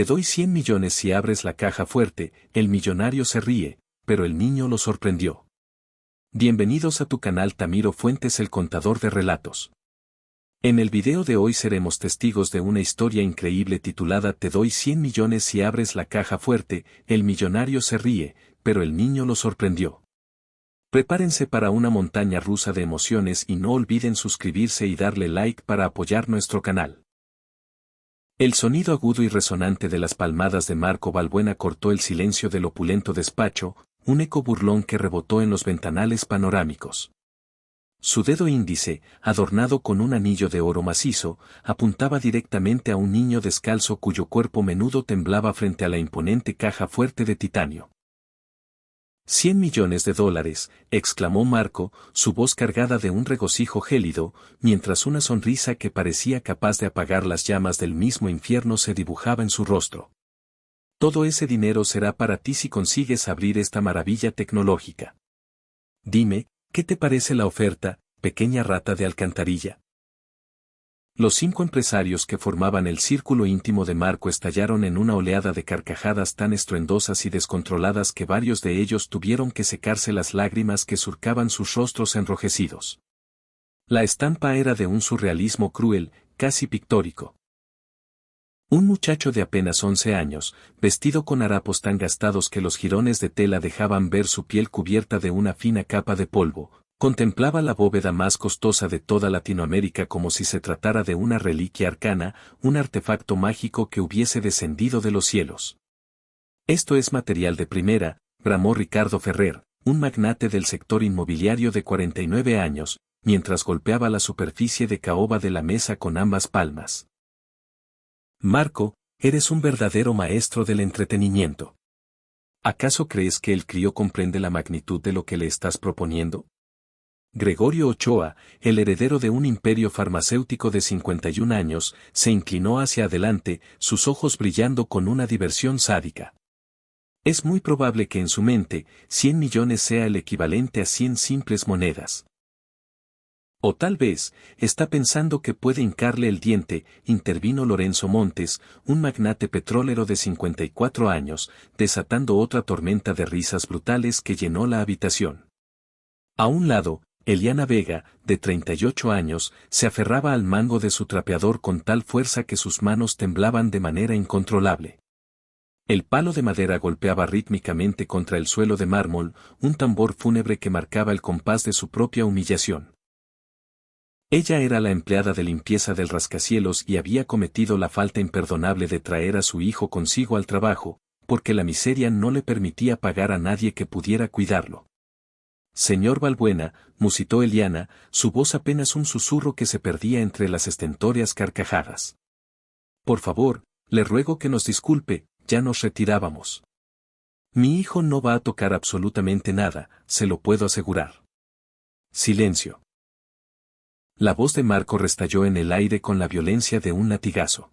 Te doy 100 millones si abres la caja fuerte. El millonario se ríe, pero el niño lo sorprendió. Bienvenidos a tu canal Tamiro Fuentes, el contador de relatos. En el video de hoy seremos testigos de una historia increíble titulada Te doy 100 millones si abres la caja fuerte. El millonario se ríe, pero el niño lo sorprendió. Prepárense para una montaña rusa de emociones y no olviden suscribirse y darle like para apoyar nuestro canal. El sonido agudo y resonante de las palmadas de Marco Balbuena cortó el silencio del opulento despacho, un eco burlón que rebotó en los ventanales panorámicos. Su dedo índice, adornado con un anillo de oro macizo, apuntaba directamente a un niño descalzo cuyo cuerpo menudo temblaba frente a la imponente caja fuerte de titanio. $100 millones, exclamó Marco, su voz cargada de un regocijo gélido, mientras una sonrisa que parecía capaz de apagar las llamas del mismo infierno se dibujaba en su rostro. Todo ese dinero será para ti si consigues abrir esta maravilla tecnológica. Dime, ¿qué te parece la oferta, pequeña rata de alcantarilla? Los 5 empresarios que formaban el círculo íntimo de Marco estallaron en una oleada de carcajadas tan estruendosas y descontroladas que varios de ellos tuvieron que secarse las lágrimas que surcaban sus rostros enrojecidos. La estampa era de un surrealismo cruel, casi pictórico. Un muchacho de apenas 11 años, vestido con harapos tan gastados que los jirones de tela dejaban ver su piel cubierta de una fina capa de polvo, contemplaba la bóveda más costosa de toda Latinoamérica como si se tratara de una reliquia arcana, un artefacto mágico que hubiese descendido de los cielos. Esto es material de primera, bramó Ricardo Ferrer, un magnate del sector inmobiliario de 49 años, mientras golpeaba la superficie de caoba de la mesa con ambas palmas. Marco, eres un verdadero maestro del entretenimiento. ¿Acaso crees que el crío comprende la magnitud de lo que le estás proponiendo? Gregorio Ochoa, el heredero de un imperio farmacéutico de 51 años, se inclinó hacia adelante, sus ojos brillando con una diversión sádica. Es muy probable que en su mente, 100 millones sea el equivalente a 100 simples monedas. O tal vez, está pensando que puede hincarle el diente, intervino Lorenzo Montes, un magnate petrolero de 54 años, desatando otra tormenta de risas brutales que llenó la habitación. A un lado, Eliana Vega, de 38 años, se aferraba al mango de su trapeador con tal fuerza que sus manos temblaban de manera incontrolable. El palo de madera golpeaba rítmicamente contra el suelo de mármol, un tambor fúnebre que marcaba el compás de su propia humillación. Ella era la empleada de limpieza del rascacielos y había cometido la falta imperdonable de traer a su hijo consigo al trabajo, porque la miseria no le permitía pagar a nadie que pudiera cuidarlo. Señor Balbuena, musitó Eliana, su voz apenas un susurro que se perdía entre las estentóreas carcajadas. Por favor, le ruego que nos disculpe, ya nos retirábamos. Mi hijo no va a tocar absolutamente nada, se lo puedo asegurar. Silencio. La voz de Marco restalló en el aire con la violencia de un latigazo.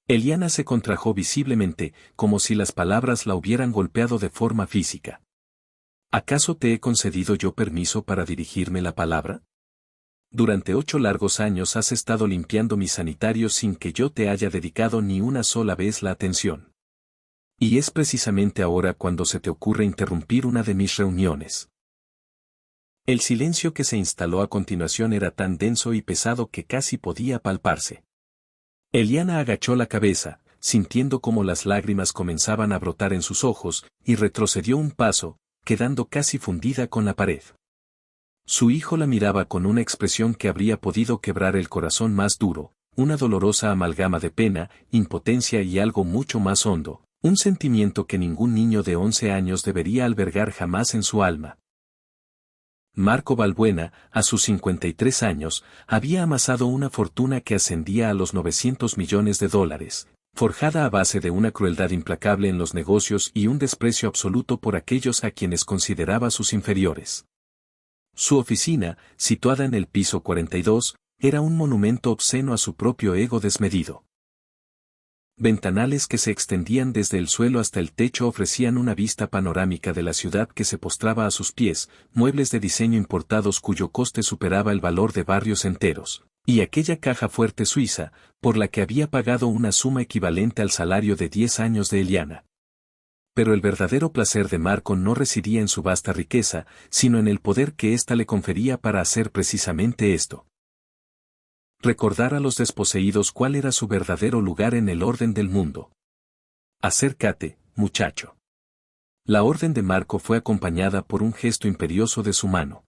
Eliana se contrajo visiblemente, como si las palabras la hubieran golpeado de forma física. ¿Acaso te he concedido yo permiso para dirigirme la palabra? Durante 8 largos años has estado limpiando mis sanitarios sin que yo te haya dedicado ni una sola vez la atención. Y es precisamente ahora cuando se te ocurre interrumpir una de mis reuniones. El silencio que se instaló a continuación era tan denso y pesado que casi podía palparse. Eliana agachó la cabeza, sintiendo como las lágrimas comenzaban a brotar en sus ojos, y retrocedió un paso, quedando casi fundida con la pared. Su hijo la miraba con una expresión que habría podido quebrar el corazón más duro, una dolorosa amalgama de pena, impotencia y algo mucho más hondo, un sentimiento que ningún niño de 11 años debería albergar jamás en su alma. Marco Balbuena, a sus 53 años, había amasado una fortuna que ascendía a los $900 millones, forjada a base de una crueldad implacable en los negocios y un desprecio absoluto por aquellos a quienes consideraba sus inferiores. Su oficina, situada en el piso 42, era un monumento obsceno a su propio ego desmedido. Ventanales que se extendían desde el suelo hasta el techo ofrecían una vista panorámica de la ciudad que se postraba a sus pies, muebles de diseño importados cuyo coste superaba el valor de barrios enteros, Y aquella caja fuerte suiza, por la que había pagado una suma equivalente al salario de 10 años de Eliana. Pero el verdadero placer de Marco no residía en su vasta riqueza, sino en el poder que ésta le confería para hacer precisamente esto. Recordar a los desposeídos cuál era su verdadero lugar en el orden del mundo. Acércate, muchacho. La orden de Marco fue acompañada por un gesto imperioso de su mano.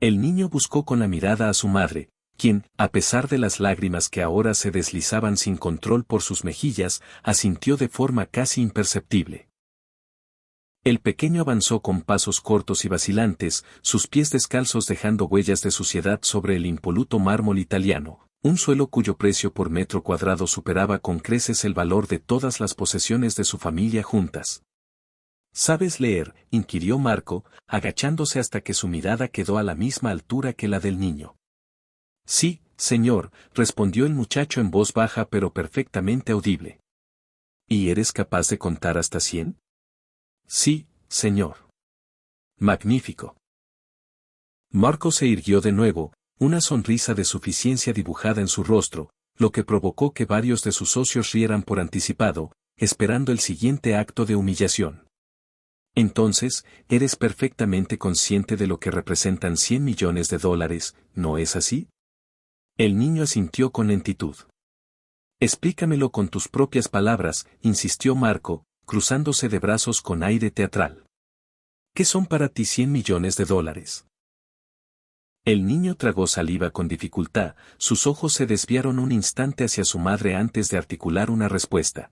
El niño buscó con la mirada a su madre, quien, a pesar de las lágrimas que ahora se deslizaban sin control por sus mejillas, asintió de forma casi imperceptible. El pequeño avanzó con pasos cortos y vacilantes, sus pies descalzos dejando huellas de suciedad sobre el impoluto mármol italiano, un suelo cuyo precio por metro cuadrado superaba con creces el valor de todas las posesiones de su familia juntas. ¿Sabes leer?, inquirió Marco, agachándose hasta que su mirada quedó a la misma altura que la del niño. Sí, señor, respondió el muchacho en voz baja pero perfectamente audible. ¿Y eres capaz de contar hasta 100? Sí, señor. Magnífico. Marco se irguió de nuevo, una sonrisa de suficiencia dibujada en su rostro, lo que provocó que varios de sus socios rieran por anticipado, esperando el siguiente acto de humillación. Entonces, eres perfectamente consciente de lo que representan 100 millones de dólares, ¿no es así? El niño asintió con lentitud. Explícamelo con tus propias palabras, insistió Marco, cruzándose de brazos con aire teatral. ¿Qué son para ti 100 millones de dólares? El niño tragó saliva con dificultad, sus ojos se desviaron un instante hacia su madre antes de articular una respuesta.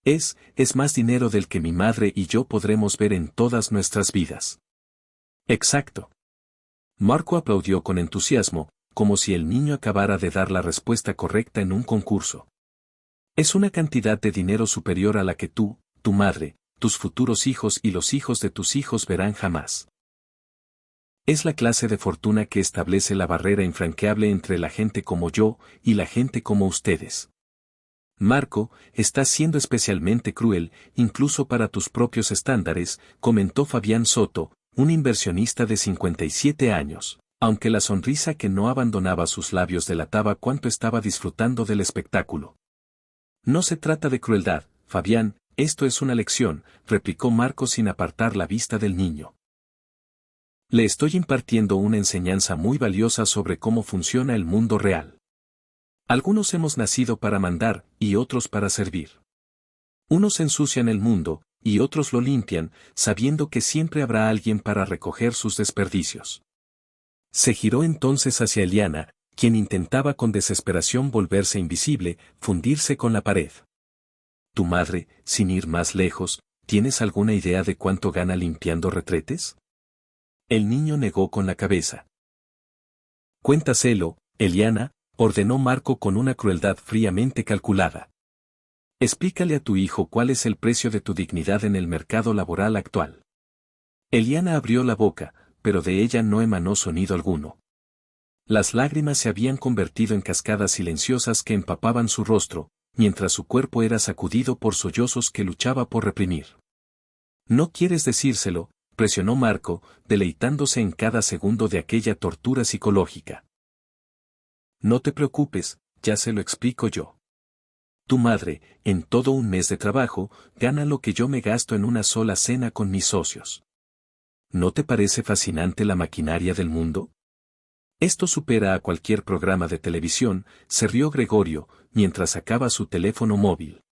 Es más dinero del que mi madre y yo podremos ver en todas nuestras vidas. Exacto. Marco aplaudió con entusiasmo, como si el niño acabara de dar la respuesta correcta en un concurso. Es una cantidad de dinero superior a la que tú, tu madre, tus futuros hijos y los hijos de tus hijos verán jamás. Es la clase de fortuna que establece la barrera infranqueable entre la gente como yo y la gente como ustedes. Marco, estás siendo especialmente cruel, incluso para tus propios estándares, comentó Fabián Soto, un inversionista de 57 años, aunque la sonrisa que no abandonaba sus labios delataba cuánto estaba disfrutando del espectáculo. No se trata de crueldad, Fabián, esto es una lección, replicó Marco sin apartar la vista del niño. Le estoy impartiendo una enseñanza muy valiosa sobre cómo funciona el mundo real. Algunos hemos nacido para mandar, y otros para servir. Unos ensucian el mundo, y otros lo limpian, sabiendo que siempre habrá alguien para recoger sus desperdicios. Se giró entonces hacia Eliana, quien intentaba con desesperación volverse invisible, fundirse con la pared. Tu madre, sin ir más lejos, ¿tienes alguna idea de cuánto gana limpiando retretes? El niño negó con la cabeza. Cuéntaselo, Eliana, ordenó Marco con una crueldad fríamente calculada. Explícale a tu hijo cuál es el precio de tu dignidad en el mercado laboral actual. Eliana abrió la boca, pero de ella no emanó sonido alguno. Las lágrimas se habían convertido en cascadas silenciosas que empapaban su rostro, mientras su cuerpo era sacudido por sollozos que luchaba por reprimir. ¿No quieres decírselo?, presionó Marco, deleitándose en cada segundo de aquella tortura psicológica. No te preocupes, ya se lo explico yo. Tu madre, en todo un mes de trabajo, gana lo que yo me gasto en una sola cena con mis socios. ¿No te parece fascinante la maquinaria del mundo? Esto supera a cualquier programa de televisión, se rió Gregorio, mientras sacaba su teléfono móvil.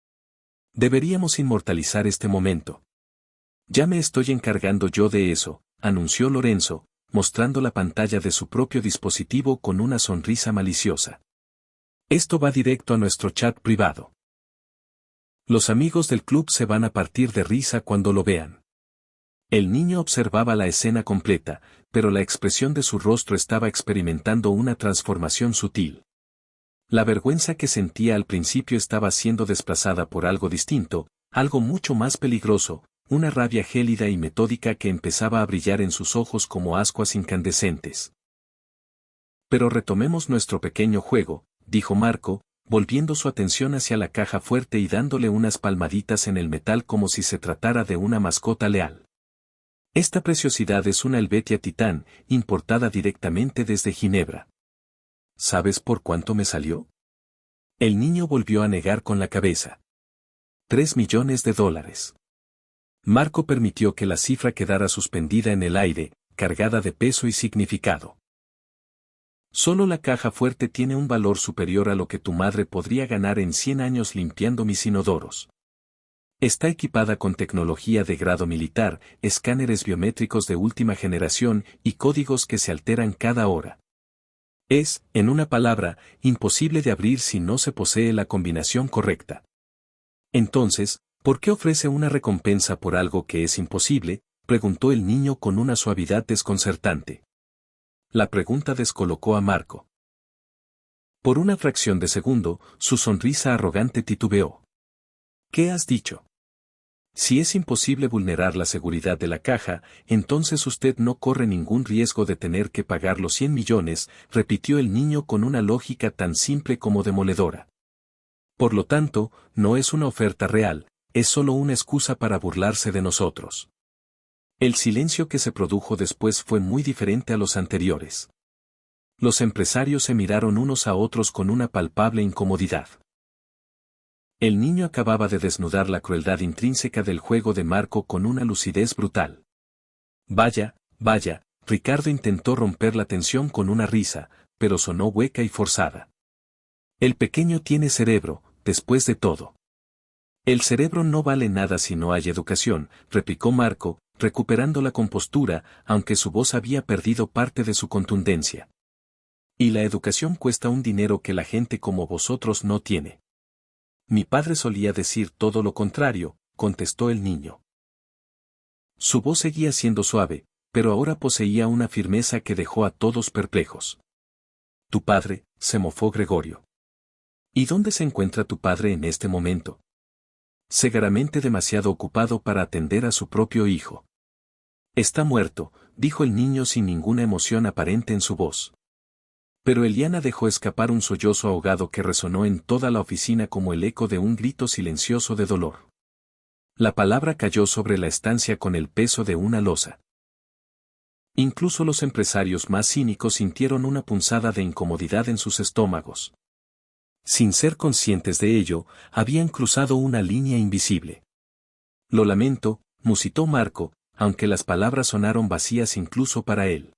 Deberíamos inmortalizar este momento. Ya me estoy encargando yo de eso, anunció Lorenzo, mostrando la pantalla de su propio dispositivo con una sonrisa maliciosa. Esto va directo a nuestro chat privado. Los amigos del club se van a partir de risa cuando lo vean. El niño observaba la escena completa, pero la expresión de su rostro estaba experimentando una transformación sutil. La vergüenza que sentía al principio estaba siendo desplazada por algo distinto, algo mucho más peligroso, una rabia gélida y metódica que empezaba a brillar en sus ojos como ascuas incandescentes. Pero retomemos nuestro pequeño juego, dijo Marco, volviendo su atención hacia la caja fuerte y dándole unas palmaditas en el metal como si se tratara de una mascota leal. Esta preciosidad es una Helvetia Titán, importada directamente desde Ginebra. ¿Sabes por cuánto me salió? El niño volvió a negar con la cabeza. $3 millones. Marco permitió que la cifra quedara suspendida en el aire, cargada de peso y significado. Solo la caja fuerte tiene un valor superior a lo que tu madre podría ganar en 100 años limpiando mis inodoros. Está equipada con tecnología de grado militar, escáneres biométricos de última generación y códigos que se alteran cada hora. Es, en una palabra, imposible de abrir si no se posee la combinación correcta. Entonces, ¿por qué ofrece una recompensa por algo que es imposible?, preguntó el niño con una suavidad desconcertante. La pregunta descolocó a Marco. Por una fracción de segundo, su sonrisa arrogante titubeó. ¿Qué has dicho? Si es imposible vulnerar la seguridad de la caja, entonces usted no corre ningún riesgo de tener que pagar los 100 millones, repitió el niño con una lógica tan simple como demoledora. Por lo tanto, no es una oferta real, es solo una excusa para burlarse de nosotros. El silencio que se produjo después fue muy diferente a los anteriores. Los empresarios se miraron unos a otros con una palpable incomodidad. El niño acababa de desnudar la crueldad intrínseca del juego de Marco con una lucidez brutal. Vaya, vaya, Ricardo intentó romper la tensión con una risa, pero sonó hueca y forzada. El pequeño tiene cerebro, después de todo. El cerebro no vale nada si no hay educación, replicó Marco, recuperando la compostura, aunque su voz había perdido parte de su contundencia. Y la educación cuesta un dinero que la gente como vosotros no tiene. Mi padre solía decir todo lo contrario, contestó el niño. Su voz seguía siendo suave, pero ahora poseía una firmeza que dejó a todos perplejos. Tu padre, se mofó Gregorio. ¿Y dónde se encuentra tu padre en este momento? Seguramente demasiado ocupado para atender a su propio hijo. Está muerto, dijo el niño sin ninguna emoción aparente en su voz. Pero Eliana dejó escapar un sollozo ahogado que resonó en toda la oficina como el eco de un grito silencioso de dolor. La palabra cayó sobre la estancia con el peso de una losa. Incluso los empresarios más cínicos sintieron una punzada de incomodidad en sus estómagos. Sin ser conscientes de ello, habían cruzado una línea invisible. Lo lamento, musitó Marco, aunque las palabras sonaron vacías incluso para él.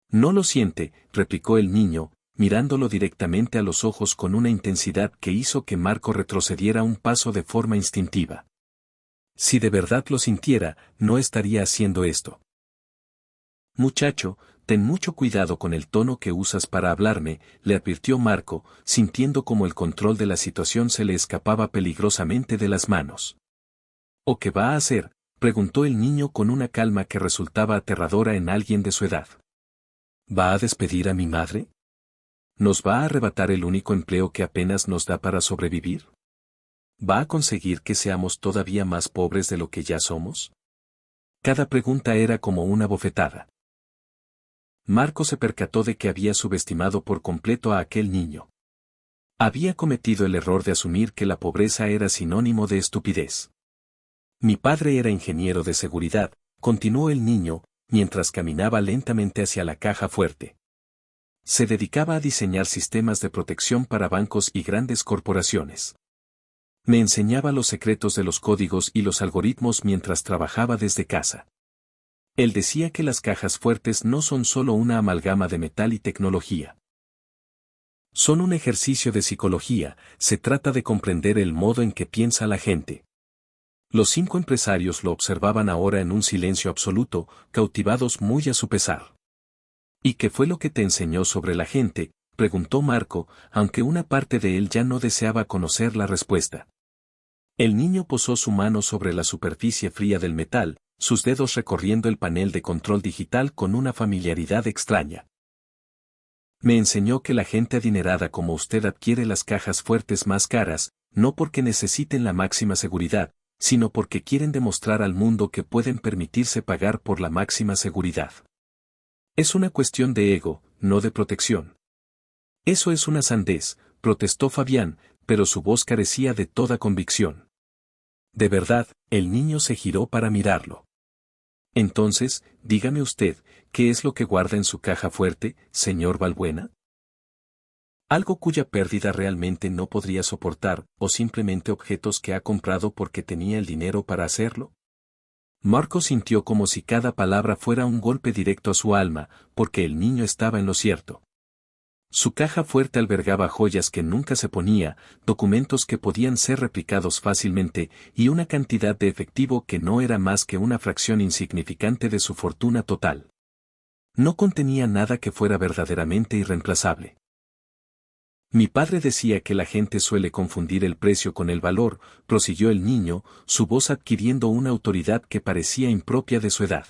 No lo siente, replicó el niño, mirándolo directamente a los ojos con una intensidad que hizo que Marco retrocediera un paso de forma instintiva. Si de verdad lo sintiera, no estaría haciendo esto. Muchacho, ten mucho cuidado con el tono que usas para hablarme, le advirtió Marco, sintiendo como el control de la situación se le escapaba peligrosamente de las manos. ¿O qué va a hacer?, preguntó el niño con una calma que resultaba aterradora en alguien de su edad. ¿Va a despedir a mi madre? ¿Nos va a arrebatar el único empleo que apenas nos da para sobrevivir? ¿Va a conseguir que seamos todavía más pobres de lo que ya somos? Cada pregunta era como una bofetada. Marco se percató de que había subestimado por completo a aquel niño. Había cometido el error de asumir que la pobreza era sinónimo de estupidez. Mi padre era ingeniero de seguridad, continuó el niño, mientras caminaba lentamente hacia la caja fuerte. Se dedicaba a diseñar sistemas de protección para bancos y grandes corporaciones. Me enseñaba los secretos de los códigos y los algoritmos mientras trabajaba desde casa. Él decía que las cajas fuertes no son solo una amalgama de metal y tecnología. Son un ejercicio de psicología, se trata de comprender el modo en que piensa la gente. Los 5 empresarios lo observaban ahora en un silencio absoluto, cautivados muy a su pesar. ¿Y qué fue lo que te enseñó sobre la gente?, preguntó Marco, aunque una parte de él ya no deseaba conocer la respuesta. El niño posó su mano sobre la superficie fría del metal, sus dedos recorriendo el panel de control digital con una familiaridad extraña. Me enseñó que la gente adinerada como usted adquiere las cajas fuertes más caras, no porque necesiten la máxima seguridad, sino porque quieren demostrar al mundo que pueden permitirse pagar por la máxima seguridad. Es una cuestión de ego, no de protección. Eso es una sandez, protestó Fabián, pero su voz carecía de toda convicción. De verdad, el niño se giró para mirarlo. Entonces, dígame usted, ¿qué es lo que guarda en su caja fuerte, señor Balbuena? Algo cuya pérdida realmente no podría soportar, o simplemente objetos que ha comprado porque tenía el dinero para hacerlo. Marco sintió como si cada palabra fuera un golpe directo a su alma, porque el niño estaba en lo cierto. Su caja fuerte albergaba joyas que nunca se ponía, documentos que podían ser replicados fácilmente, y una cantidad de efectivo que no era más que una fracción insignificante de su fortuna total. No contenía nada que fuera verdaderamente irreemplazable. Mi padre decía que la gente suele confundir el precio con el valor, prosiguió el niño, su voz adquiriendo una autoridad que parecía impropia de su edad.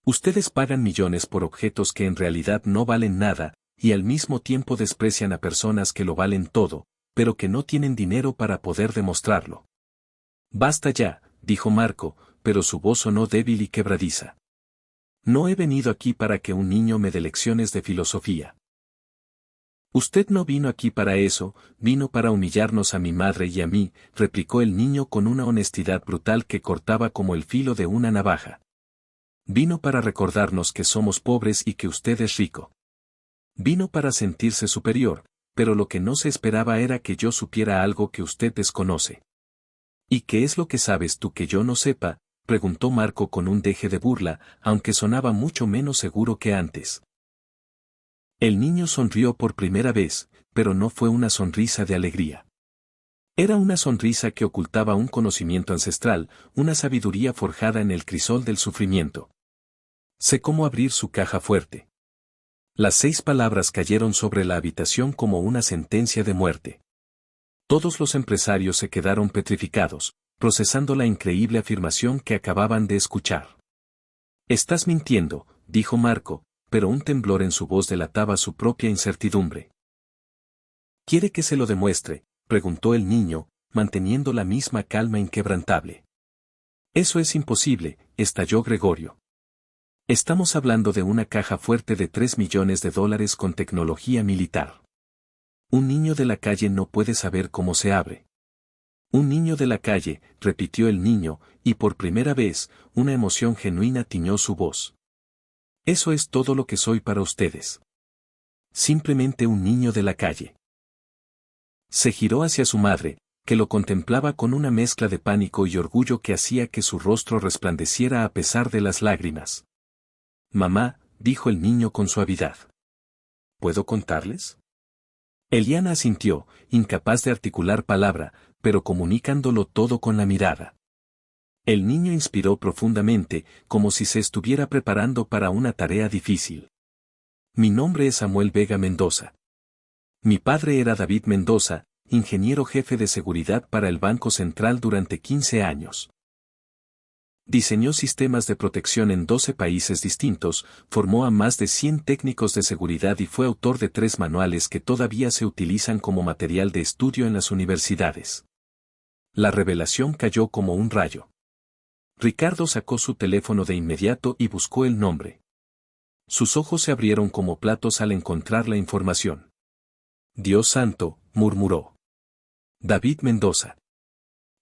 Ustedes pagan millones por objetos que en realidad no valen nada, y al mismo tiempo desprecian a personas que lo valen todo, pero que no tienen dinero para poder demostrarlo. Basta ya, dijo Marco, pero su voz sonó débil y quebradiza. No he venido aquí para que un niño me dé lecciones de filosofía. Usted no vino aquí para eso, vino para humillarnos a mi madre y a mí, replicó el niño con una honestidad brutal que cortaba como el filo de una navaja. Vino para recordarnos que somos pobres y que usted es rico. Vino para sentirse superior, pero lo que no se esperaba era que yo supiera algo que usted desconoce. ¿Y qué es lo que sabes tú que yo no sepa?, preguntó Marco con un deje de burla, aunque sonaba mucho menos seguro que antes. El niño sonrió por primera vez, pero no fue una sonrisa de alegría. Era una sonrisa que ocultaba un conocimiento ancestral, una sabiduría forjada en el crisol del sufrimiento. Sé cómo abrir su caja fuerte. Las 6 palabras cayeron sobre la habitación como una sentencia de muerte. Todos los empresarios se quedaron petrificados, procesando la increíble afirmación que acababan de escuchar. Estás mintiendo, dijo Marco, pero un temblor en su voz delataba su propia incertidumbre. ¿Quiere que se lo demuestre?, preguntó el niño, manteniendo la misma calma inquebrantable. Eso es imposible, estalló Gregorio. Estamos hablando de una caja fuerte de $3 millones con tecnología militar. Un niño de la calle no puede saber cómo se abre. Un niño de la calle, repitió el niño, y por primera vez, una emoción genuina tiñó su voz. Eso es todo lo que soy para ustedes. Simplemente un niño de la calle. Se giró hacia su madre, que lo contemplaba con una mezcla de pánico y orgullo que hacía que su rostro resplandeciera a pesar de las lágrimas. Mamá, dijo el niño con suavidad. ¿Puedo contarles? Eliana asintió, incapaz de articular palabra, pero comunicándolo todo con la mirada. El niño inspiró profundamente, como si se estuviera preparando para una tarea difícil. Mi nombre es Samuel Vega Mendoza. Mi padre era David Mendoza, ingeniero jefe de seguridad para el Banco Central durante 15 años. Diseñó sistemas de protección en 12 países distintos, formó a más de 100 técnicos de seguridad y fue autor de 3 manuales que todavía se utilizan como material de estudio en las universidades. La revelación cayó como un rayo. Ricardo sacó su teléfono de inmediato y buscó el nombre. Sus ojos se abrieron como platos al encontrar la información. Dios santo, murmuró. David Mendoza.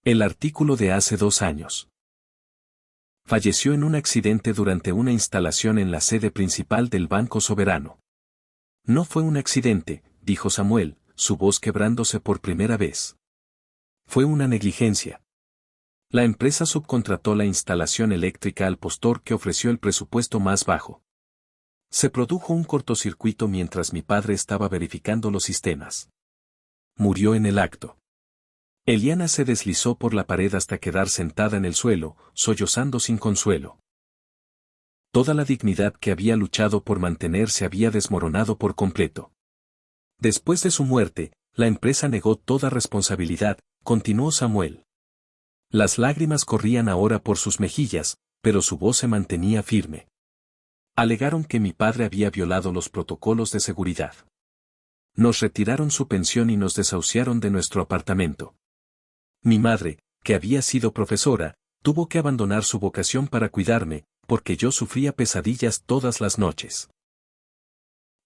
El artículo de hace 2 años. Falleció en un accidente durante una instalación en la sede principal del Banco Soberano. No fue un accidente, dijo Samuel, su voz quebrándose por primera vez. Fue una negligencia. La empresa subcontrató la instalación eléctrica al postor que ofreció el presupuesto más bajo. Se produjo un cortocircuito mientras mi padre estaba verificando los sistemas. Murió en el acto. Eliana se deslizó por la pared hasta quedar sentada en el suelo, sollozando sin consuelo. Toda la dignidad que había luchado por mantener se había desmoronado por completo. Después de su muerte, la empresa negó toda responsabilidad, continuó Samuel. Las lágrimas corrían ahora por sus mejillas, pero su voz se mantenía firme. Alegaron que mi padre había violado los protocolos de seguridad. Nos retiraron su pensión y nos desahuciaron de nuestro apartamento. Mi madre, que había sido profesora, tuvo que abandonar su vocación para cuidarme, porque yo sufría pesadillas todas las noches.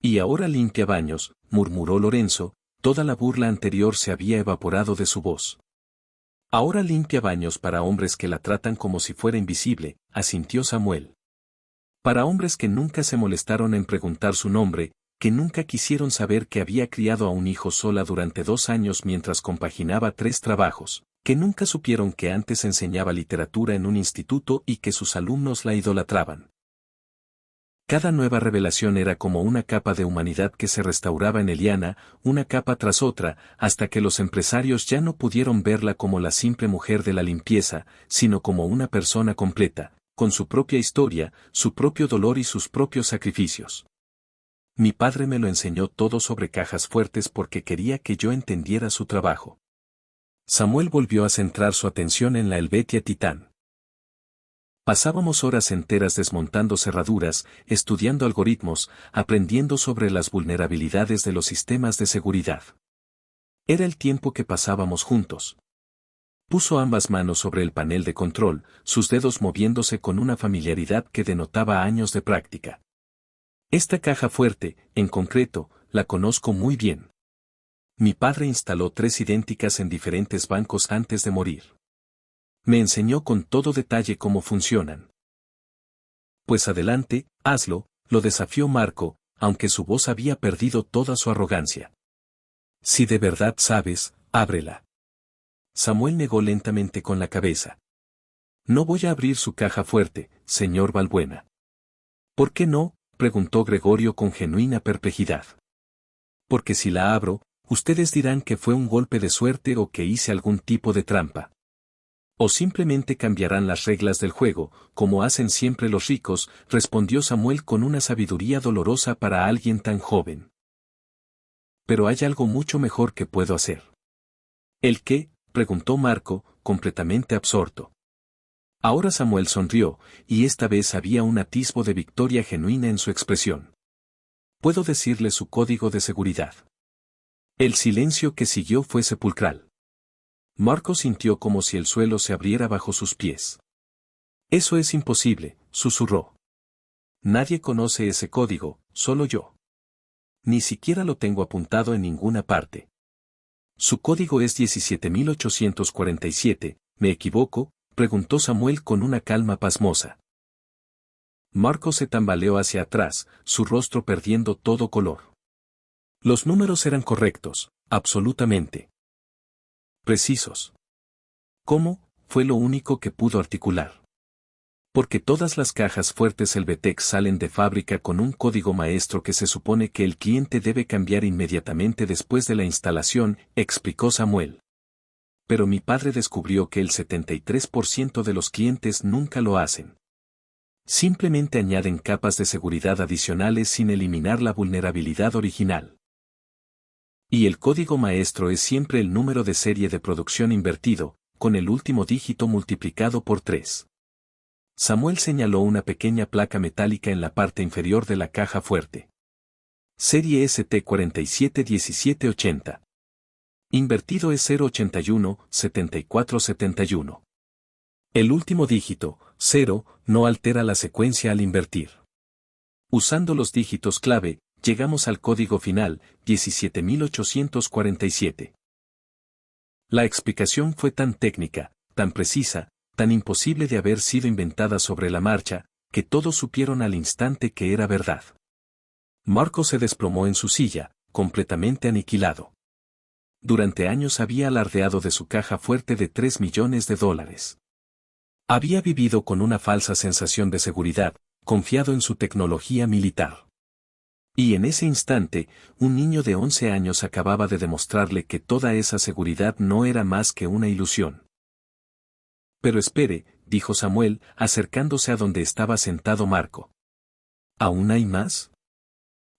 Y ahora limpia baños, murmuró Lorenzo, toda la burla anterior se había evaporado de su voz. Ahora limpia baños para hombres que la tratan como si fuera invisible, asintió Samuel. Para hombres que nunca se molestaron en preguntar su nombre, que nunca quisieron saber que había criado a un hijo sola durante 2 años mientras compaginaba 3 trabajos, que nunca supieron que antes enseñaba literatura en un instituto y que sus alumnos la idolatraban. Cada nueva revelación era como una capa de humanidad que se restauraba en Eliana, una capa tras otra, hasta que los empresarios ya no pudieron verla como la simple mujer de la limpieza, sino como una persona completa, con su propia historia, su propio dolor y sus propios sacrificios. Mi padre me lo enseñó todo sobre cajas fuertes porque quería que yo entendiera su trabajo. Samuel volvió a centrar su atención en la Helvetia Titán. Pasábamos horas enteras desmontando cerraduras, estudiando algoritmos, aprendiendo sobre las vulnerabilidades de los sistemas de seguridad. Era el tiempo que pasábamos juntos. Puso ambas manos sobre el panel de control, sus dedos moviéndose con una familiaridad que denotaba años de práctica. Esta caja fuerte, en concreto, la conozco muy bien. Mi padre instaló 3 idénticas en diferentes bancos antes de morir. Me enseñó con todo detalle cómo funcionan. Pues adelante, hazlo, lo desafió Marco, aunque su voz había perdido toda su arrogancia. Si de verdad sabes, ábrela. Samuel negó lentamente con la cabeza. No voy a abrir su caja fuerte, señor Balbuena. ¿Por qué no?, preguntó Gregorio con genuina perplejidad. Porque si la abro, ustedes dirán que fue un golpe de suerte o que hice algún tipo de trampa. O simplemente cambiarán las reglas del juego, como hacen siempre los ricos, respondió Samuel con una sabiduría dolorosa para alguien tan joven. Pero hay algo mucho mejor que puedo hacer. ¿El qué?, preguntó Marco, completamente absorto. Ahora Samuel sonrió, y esta vez había un atisbo de victoria genuina en su expresión. Puedo decirle su código de seguridad. El silencio que siguió fue sepulcral. Marco sintió como si el suelo se abriera bajo sus pies. Eso es imposible, susurró. Nadie conoce ese código, solo yo. Ni siquiera lo tengo apuntado en ninguna parte. Su código es 17.847, ¿me equivoco?, preguntó Samuel con una calma pasmosa. Marco se tambaleó hacia atrás, su rostro perdiendo todo color. Los números eran correctos, absolutamente. Precisos. ¿Cómo?, fue lo único que pudo articular. Porque todas las cajas fuertes Helvetex salen de fábrica con un código maestro que se supone que el cliente debe cambiar inmediatamente después de la instalación, explicó Samuel. Pero mi padre descubrió que el 73% de los clientes nunca lo hacen. Simplemente añaden capas de seguridad adicionales sin eliminar la vulnerabilidad original. Y el código maestro es siempre el número de serie de producción invertido, con el último dígito multiplicado por 3. Samuel señaló una pequeña placa metálica en la parte inferior de la caja fuerte. Serie ST471780. Invertido es 081 7471. El último dígito, 0, no altera la secuencia al invertir. Usando los dígitos clave, llegamos al código final, 17.847. La explicación fue tan técnica, tan precisa, tan imposible de haber sido inventada sobre la marcha, que todos supieron al instante que era verdad. Marco se desplomó en su silla, completamente aniquilado. Durante años había alardeado de su caja fuerte de $3 millones. Había vivido con una falsa sensación de seguridad, confiado en su tecnología militar. Y en ese instante, un niño de 11 años acababa de demostrarle que toda esa seguridad no era más que una ilusión. Pero espere, dijo Samuel, acercándose a donde estaba sentado Marco. ¿Aún hay más?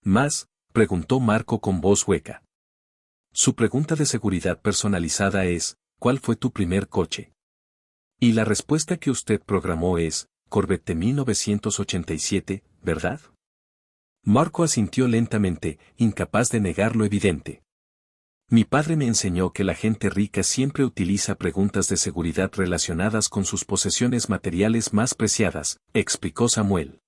¿Más?, preguntó Marco con voz hueca. Su pregunta de seguridad personalizada es, ¿cuál fue tu primer coche? Y la respuesta que usted programó es, Corvette 1987, ¿verdad? Marco asintió lentamente, incapaz de negar lo evidente. Mi padre me enseñó que la gente rica siempre utiliza preguntas de seguridad relacionadas con sus posesiones materiales más preciadas, explicó Samuel.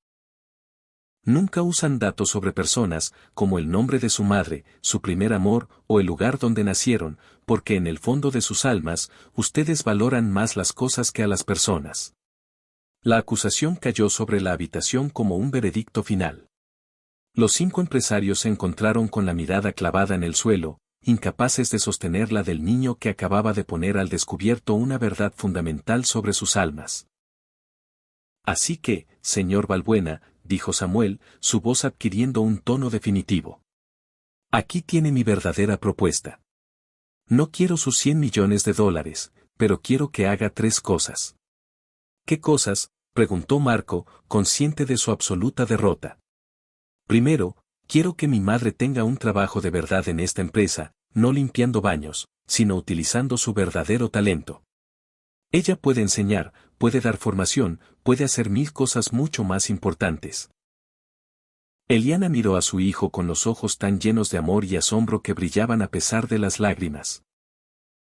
Nunca usan datos sobre personas, como el nombre de su madre, su primer amor, o el lugar donde nacieron, porque en el fondo de sus almas, ustedes valoran más las cosas que a las personas. La acusación cayó sobre la habitación como un veredicto final. Los 5 empresarios se encontraron con la mirada clavada en el suelo, incapaces de sostener la del niño que acababa de poner al descubierto una verdad fundamental sobre sus almas. Así que, señor Balbuena, dijo Samuel, su voz adquiriendo un tono definitivo. Aquí tiene mi verdadera propuesta. No quiero sus 100 millones de dólares, pero quiero que haga 3 cosas. ¿Qué cosas?, preguntó Marco, consciente de su absoluta derrota. Primero, quiero que mi madre tenga un trabajo de verdad en esta empresa, no limpiando baños, sino utilizando su verdadero talento. Ella puede enseñar, puede dar formación, puede hacer 1000 cosas mucho más importantes. Eliana miró a su hijo con los ojos tan llenos de amor y asombro que brillaban a pesar de las lágrimas.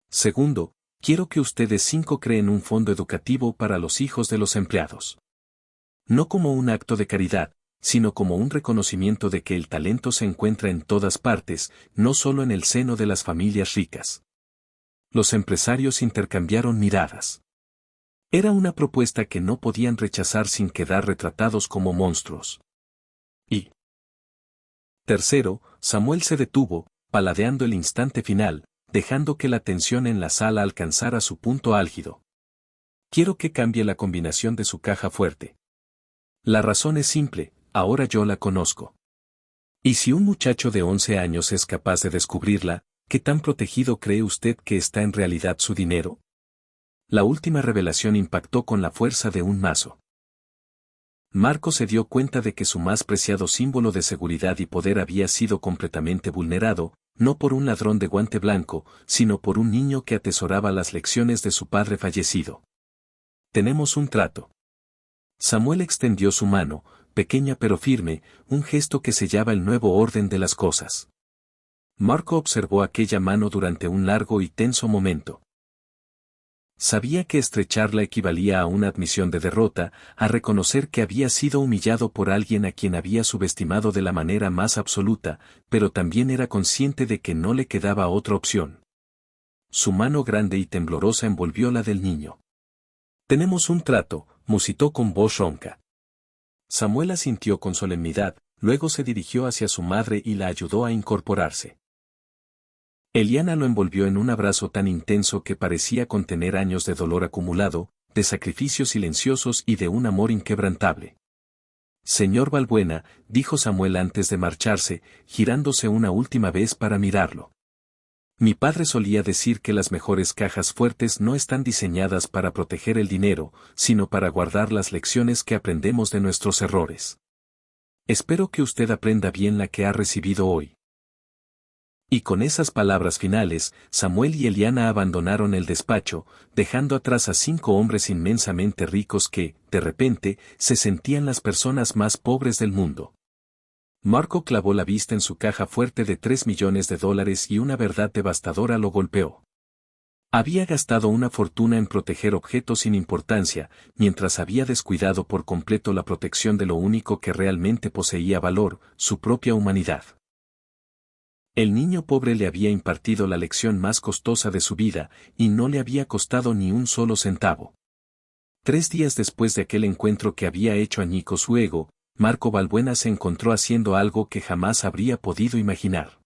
Segundo, quiero que ustedes 5 creen un fondo educativo para los hijos de los empleados. No como un acto de caridad, sino como un reconocimiento de que el talento se encuentra en todas partes, no solo en el seno de las familias ricas. Los empresarios intercambiaron miradas. Era una propuesta que no podían rechazar sin quedar retratados como monstruos. Y tercero, Samuel se detuvo, paladeando el instante final, dejando que la tensión en la sala alcanzara su punto álgido. Quiero que cambie la combinación de su caja fuerte. La razón es simple, ahora yo la conozco. Y si un muchacho de 11 años es capaz de descubrirla, ¿qué tan protegido cree usted que está en realidad su dinero? La última revelación impactó con la fuerza de un mazo. Marco se dio cuenta de que su más preciado símbolo de seguridad y poder había sido completamente vulnerado, no por un ladrón de guante blanco, sino por un niño que atesoraba las lecciones de su padre fallecido. Tenemos un trato. Samuel extendió su mano, pequeña pero firme, un gesto que sellaba el nuevo orden de las cosas. Marco observó aquella mano durante un largo y tenso momento. Sabía que estrecharla equivalía a una admisión de derrota, a reconocer que había sido humillado por alguien a quien había subestimado de la manera más absoluta, pero también era consciente de que no le quedaba otra opción. Su mano grande y temblorosa envolvió la del niño. Tenemos un trato, musitó con voz ronca. Samuel asintió con solemnidad, luego se dirigió hacia su madre y la ayudó a incorporarse. Eliana lo envolvió en un abrazo tan intenso que parecía contener años de dolor acumulado, de sacrificios silenciosos y de un amor inquebrantable. Señor Balbuena, dijo Samuel antes de marcharse, girándose una última vez para mirarlo. Mi padre solía decir que las mejores cajas fuertes no están diseñadas para proteger el dinero, sino para guardar las lecciones que aprendemos de nuestros errores. Espero que usted aprenda bien la que ha recibido hoy. Y con esas palabras finales, Samuel y Eliana abandonaron el despacho, dejando atrás a 5 hombres inmensamente ricos que, de repente, se sentían las personas más pobres del mundo. Marco clavó la vista en su caja fuerte de 3 millones de dólares y una verdad devastadora lo golpeó. Había gastado una fortuna en proteger objetos sin importancia, mientras había descuidado por completo la protección de lo único que realmente poseía valor, su propia humanidad. El niño pobre le había impartido la lección más costosa de su vida, y no le había costado ni un solo centavo. 3 días después de aquel encuentro que había hecho añicos su ego, Marco Balbuena se encontró haciendo algo que jamás habría podido imaginar.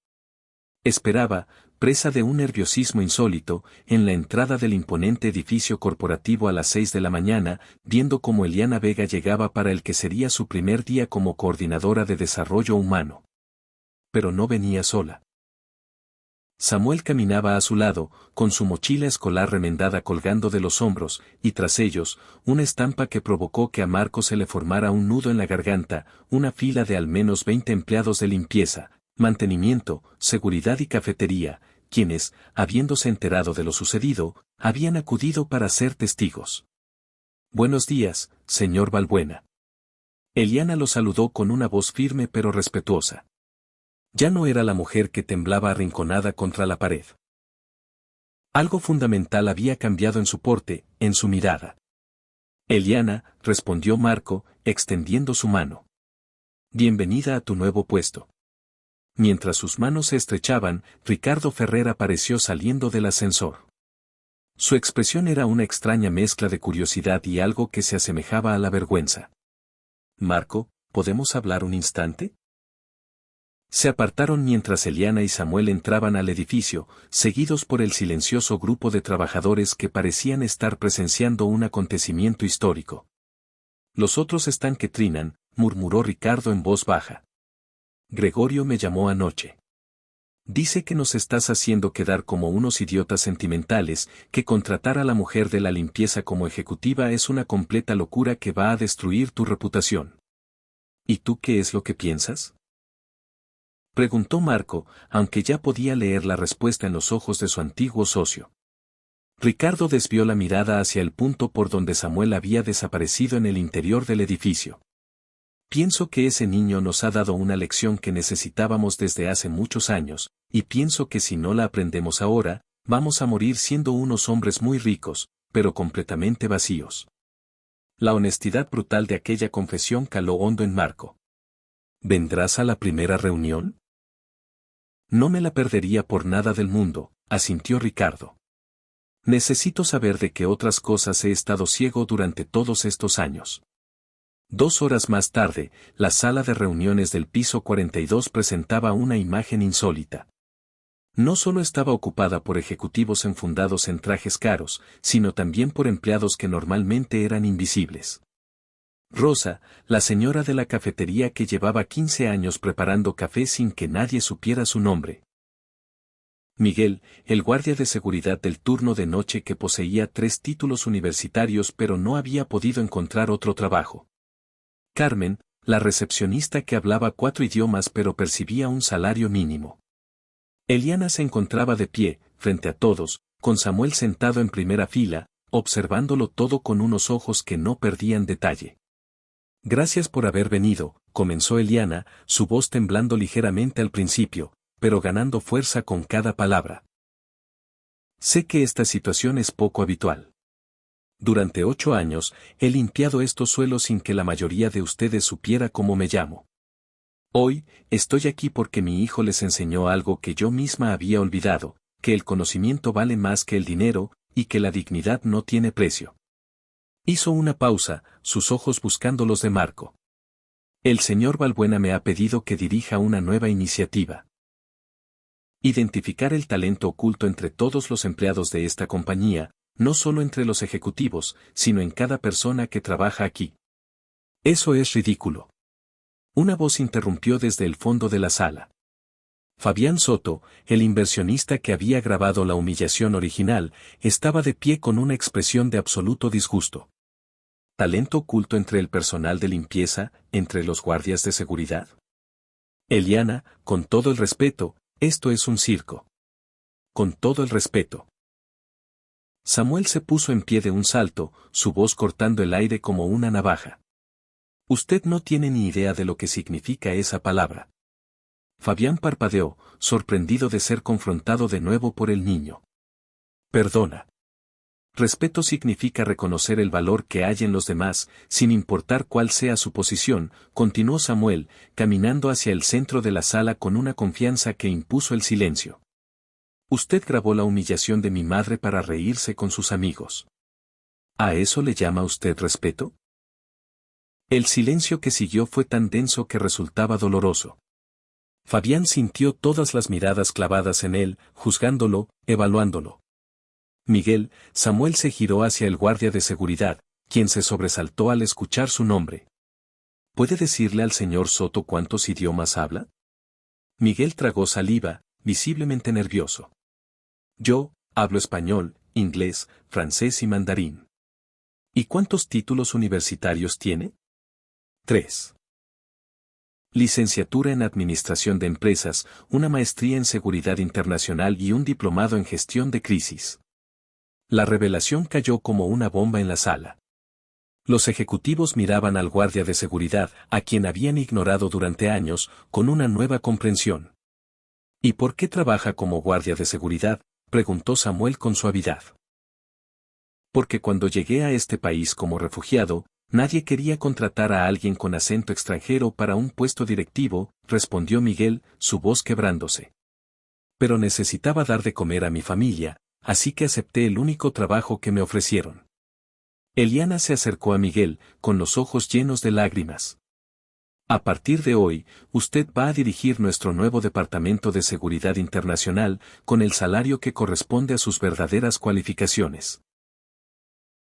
Esperaba, presa de un nerviosismo insólito, en la entrada del imponente edificio corporativo a las 6 de la mañana, viendo cómo Eliana Vega llegaba para el que sería su primer día como coordinadora de desarrollo humano. Pero no venía sola. Samuel caminaba a su lado, con su mochila escolar remendada colgando de los hombros, y tras ellos, una estampa que provocó que a Marco se le formara un nudo en la garganta, una fila de al menos 20 empleados de limpieza, mantenimiento, seguridad y cafetería, quienes, habiéndose enterado de lo sucedido, habían acudido para ser testigos. Buenos días, señor Balbuena. Eliana lo saludó con una voz firme pero respetuosa. Ya no era la mujer que temblaba arrinconada contra la pared. Algo fundamental había cambiado en su porte, en su mirada. Eliana, respondió Marco, extendiendo su mano. Bienvenida a tu nuevo puesto. Mientras sus manos se estrechaban, Ricardo Ferrer apareció saliendo del ascensor. Su expresión era una extraña mezcla de curiosidad y algo que se asemejaba a la vergüenza. Marco, ¿podemos hablar un instante? Se apartaron mientras Eliana y Samuel entraban al edificio, seguidos por el silencioso grupo de trabajadores que parecían estar presenciando un acontecimiento histórico. Los otros están que trinan, murmuró Ricardo en voz baja. Gregorio me llamó anoche. Dice que nos estás haciendo quedar como unos idiotas sentimentales, que contratar a la mujer de la limpieza como ejecutiva es una completa locura que va a destruir tu reputación. ¿Y tú qué es lo que piensas?, preguntó Marco, aunque ya podía leer la respuesta en los ojos de su antiguo socio. Ricardo desvió la mirada hacia el punto por donde Samuel había desaparecido en el interior del edificio. Pienso que ese niño nos ha dado una lección que necesitábamos desde hace muchos años, y pienso que si no la aprendemos ahora, vamos a morir siendo unos hombres muy ricos, pero completamente vacíos. La honestidad brutal de aquella confesión caló hondo en Marco. ¿Vendrás a la primera reunión? No me la perdería por nada del mundo, asintió Ricardo. Necesito saber de qué otras cosas he estado ciego durante todos estos años. 2 horas más tarde, la sala de reuniones del piso 42 presentaba una imagen insólita. No solo estaba ocupada por ejecutivos enfundados en trajes caros, sino también por empleados que normalmente eran invisibles. Rosa, la señora de la cafetería que llevaba 15 años preparando café sin que nadie supiera su nombre. Miguel, el guardia de seguridad del turno de noche que poseía 3 títulos universitarios pero no había podido encontrar otro trabajo. Carmen, la recepcionista que hablaba 4 idiomas pero percibía un salario mínimo. Eliana se encontraba de pie, frente a todos, con Samuel sentado en primera fila, observándolo todo con unos ojos que no perdían detalle. Gracias por haber venido, comenzó Eliana, su voz temblando ligeramente al principio, pero ganando fuerza con cada palabra. Sé que esta situación es poco habitual. Durante 8 años, he limpiado estos suelos sin que la mayoría de ustedes supiera cómo me llamo. Hoy, estoy aquí porque mi hijo les enseñó algo que yo misma había olvidado, que el conocimiento vale más que el dinero, y que la dignidad no tiene precio. Hizo una pausa, sus ojos buscando los de Marco. El señor Balbuena me ha pedido que dirija una nueva iniciativa. Identificar el talento oculto entre todos los empleados de esta compañía, no solo entre los ejecutivos, sino en cada persona que trabaja aquí. Eso es ridículo. Una voz interrumpió desde el fondo de la sala. Fabián Soto, el inversionista que había grabado la humillación original, estaba de pie con una expresión de absoluto disgusto. ¿Talento oculto entre el personal de limpieza, entre los guardias de seguridad? Eliana, con todo el respeto, esto es un circo. Con todo el respeto. Samuel se puso en pie de un salto, su voz cortando el aire como una navaja. Usted no tiene ni idea de lo que significa esa palabra. Fabián parpadeó, sorprendido de ser confrontado de nuevo por el niño. Perdona. Respeto significa reconocer el valor que hay en los demás, sin importar cuál sea su posición, continuó Samuel, caminando hacia el centro de la sala con una confianza que impuso el silencio. Usted grabó la humillación de mi madre para reírse con sus amigos. ¿A eso le llama usted respeto? El silencio que siguió fue tan denso que resultaba doloroso. Fabián sintió todas las miradas clavadas en él, juzgándolo, evaluándolo. Miguel, Samuel se giró hacia el guardia de seguridad, quien se sobresaltó al escuchar su nombre. ¿Puede decirle al señor Soto cuántos idiomas habla? Miguel tragó saliva, visiblemente nervioso. Yo, hablo español, inglés, francés y mandarín. ¿Y cuántos títulos universitarios tiene? 3. Licenciatura en Administración de Empresas, una maestría en Seguridad Internacional y un diplomado en Gestión de Crisis. La revelación cayó como una bomba en la sala. Los ejecutivos miraban al guardia de seguridad, a quien habían ignorado durante años, con una nueva comprensión. ¿Y por qué trabaja como guardia de seguridad?, preguntó Samuel con suavidad. Porque cuando llegué a este país como refugiado, nadie quería contratar a alguien con acento extranjero para un puesto directivo, respondió Miguel, su voz quebrándose. Pero necesitaba dar de comer a mi familia, así que acepté el único trabajo que me ofrecieron. Eliana se acercó a Miguel, con los ojos llenos de lágrimas. A partir de hoy, usted va a dirigir nuestro nuevo Departamento de Seguridad Internacional con el salario que corresponde a sus verdaderas cualificaciones.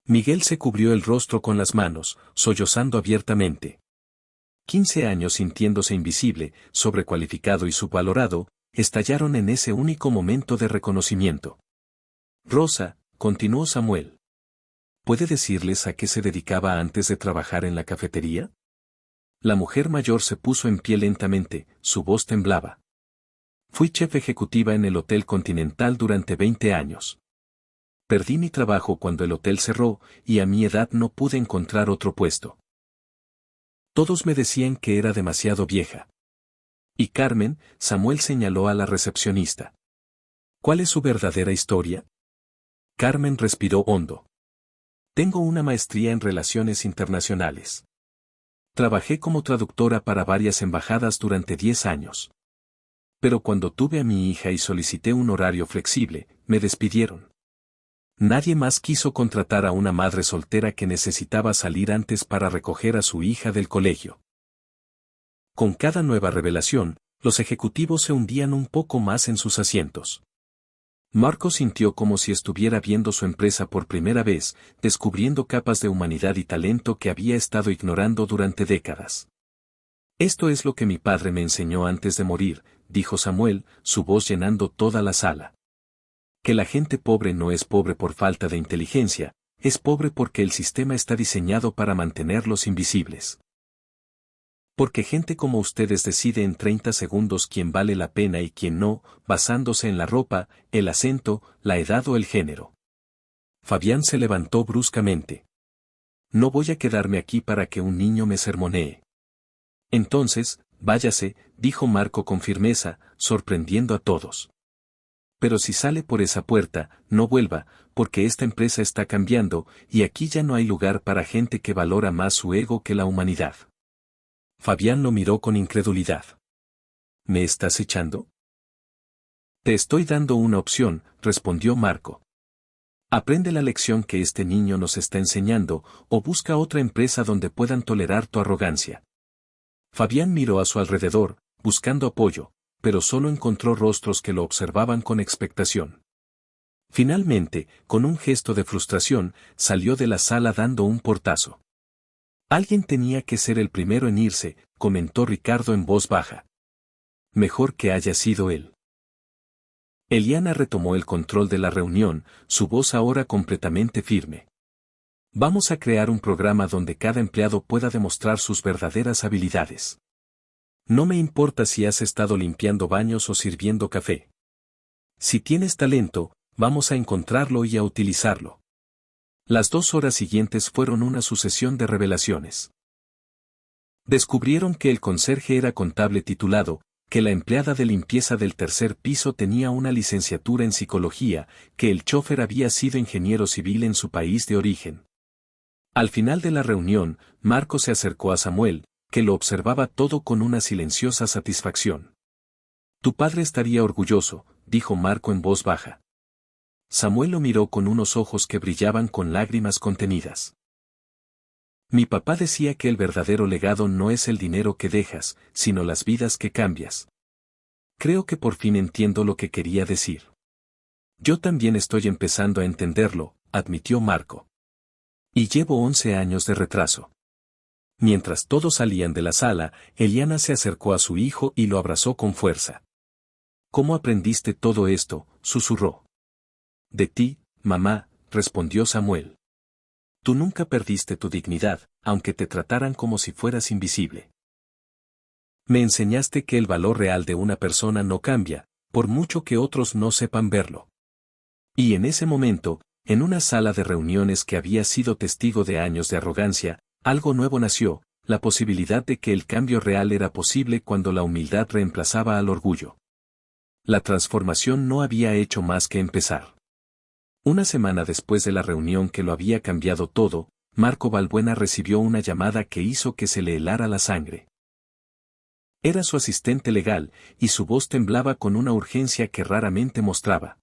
Miguel se cubrió el rostro con las manos, sollozando abiertamente. 15 años sintiéndose invisible, sobrecualificado y subvalorado, estallaron en ese único momento de reconocimiento. Rosa, continuó Samuel. ¿Puede decirles a qué se dedicaba antes de trabajar en la cafetería? La mujer mayor se puso en pie lentamente, su voz temblaba. Fui chef ejecutiva en el Hotel Continental durante 20 años. Perdí mi trabajo cuando el hotel cerró, y a mi edad no pude encontrar otro puesto. Todos me decían que era demasiado vieja. Y Carmen, Samuel señaló a la recepcionista. ¿Cuál es su verdadera historia? Carmen respiró hondo. Tengo una maestría en Relaciones Internacionales. Trabajé como traductora para varias embajadas durante 10 años. Pero cuando tuve a mi hija y solicité un horario flexible, me despidieron. Nadie más quiso contratar a una madre soltera que necesitaba salir antes para recoger a su hija del colegio. Con cada nueva revelación, los ejecutivos se hundían un poco más en sus asientos. Marco sintió como si estuviera viendo su empresa por primera vez, descubriendo capas de humanidad y talento que había estado ignorando durante décadas. Esto es lo que mi padre me enseñó antes de morir, dijo Samuel, su voz llenando toda la sala. Que la gente pobre no es pobre por falta de inteligencia, es pobre porque el sistema está diseñado para mantenerlos invisibles. Porque gente como ustedes decide en 30 segundos quién vale la pena y quién no, basándose en la ropa, el acento, la edad o el género. Fabián se levantó bruscamente. No voy a quedarme aquí para que un niño me sermonee. Entonces, váyase, dijo Marco con firmeza, sorprendiendo a todos. Pero si sale por esa puerta, no vuelva, porque esta empresa está cambiando, y aquí ya no hay lugar para gente que valora más su ego que la humanidad. Fabián lo miró con incredulidad. ¿Me estás echando? Te estoy dando una opción, respondió Marco. Aprende la lección que este niño nos está enseñando, o busca otra empresa donde puedan tolerar tu arrogancia. Fabián miró a su alrededor, buscando apoyo, pero solo encontró rostros que lo observaban con expectación. Finalmente, con un gesto de frustración, salió de la sala dando un portazo. Alguien tenía que ser el primero en irse, comentó Ricardo en voz baja. Mejor que haya sido él. Eliana retomó el control de la reunión, su voz ahora completamente firme. Vamos a crear un programa donde cada empleado pueda demostrar sus verdaderas habilidades. No me importa si has estado limpiando baños o sirviendo café. Si tienes talento, vamos a encontrarlo y a utilizarlo. Las 2 horas siguientes fueron una sucesión de revelaciones. Descubrieron que el conserje era contable titulado, que la empleada de limpieza del tercer piso tenía una licenciatura en psicología, que el chófer había sido ingeniero civil en su país de origen. Al final de la reunión, Marco se acercó a Samuel, que lo observaba todo con una silenciosa satisfacción. Tu padre estaría orgulloso, dijo Marco en voz baja. Samuel lo miró con unos ojos que brillaban con lágrimas contenidas. Mi papá decía que el verdadero legado no es el dinero que dejas, sino las vidas que cambias. Creo que por fin entiendo lo que quería decir. Yo también estoy empezando a entenderlo, admitió Marco. Y llevo 11 años de retraso. Mientras todos salían de la sala, Eliana se acercó a su hijo y lo abrazó con fuerza. ¿Cómo aprendiste todo esto?, susurró. De ti, mamá, respondió Samuel. Tú nunca perdiste tu dignidad, aunque te trataran como si fueras invisible. Me enseñaste que el valor real de una persona no cambia, por mucho que otros no sepan verlo. Y en ese momento, en una sala de reuniones que había sido testigo de años de arrogancia, algo nuevo nació, la posibilidad de que el cambio real era posible cuando la humildad reemplazaba al orgullo. La transformación no había hecho más que empezar. Una semana después de la reunión que lo había cambiado todo, Marco Balbuena recibió una llamada que hizo que se le helara la sangre. Era su asistente legal, y su voz temblaba con una urgencia que raramente mostraba.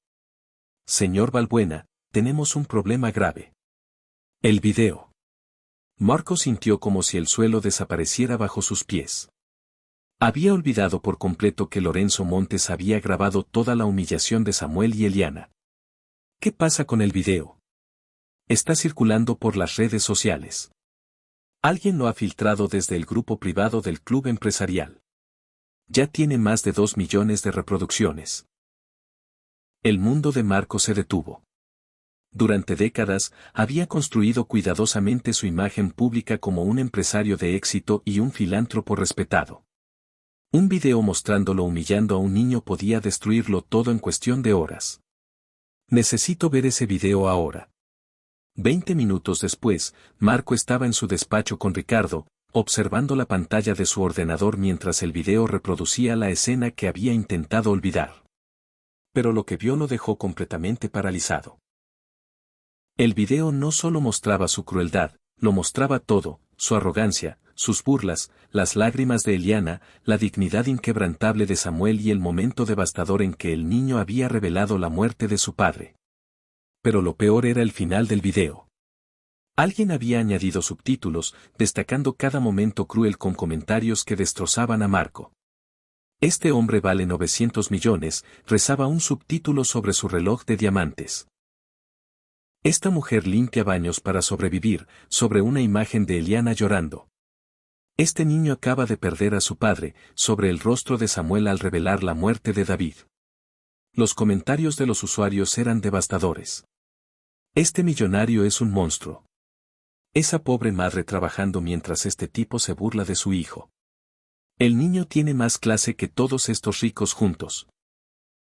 Señor Balbuena, tenemos un problema grave. El video. Marco sintió como si el suelo desapareciera bajo sus pies. Había olvidado por completo que Lorenzo Montes había grabado toda la humillación de Samuel y Eliana. ¿Qué pasa con el video? Está circulando por las redes sociales. Alguien lo ha filtrado desde el grupo privado del club empresarial. Ya tiene más de 2 millones de reproducciones. El mundo de Marco se detuvo. Durante décadas, había construido cuidadosamente su imagen pública como un empresario de éxito y un filántropo respetado. Un video mostrándolo humillando a un niño podía destruirlo todo en cuestión de horas. Necesito ver ese video ahora. 20 minutos después, Marco estaba en su despacho con Ricardo, observando la pantalla de su ordenador mientras el video reproducía la escena que había intentado olvidar. Pero lo que vio lo dejó completamente paralizado. El video no solo mostraba su crueldad, lo mostraba todo, su arrogancia, sus burlas, las lágrimas de Eliana, la dignidad inquebrantable de Samuel y el momento devastador en que el niño había revelado la muerte de su padre. Pero lo peor era el final del video. Alguien había añadido subtítulos, destacando cada momento cruel con comentarios que destrozaban a Marco. Este hombre vale 900 millones, rezaba un subtítulo sobre su reloj de diamantes. Esta mujer limpia baños para sobrevivir, sobre una imagen de Eliana llorando. Este niño acaba de perder a su padre, sobre el rostro de Samuel al revelar la muerte de David. Los comentarios de los usuarios eran devastadores. Este millonario es un monstruo. Esa pobre madre trabajando mientras este tipo se burla de su hijo. El niño tiene más clase que todos estos ricos juntos.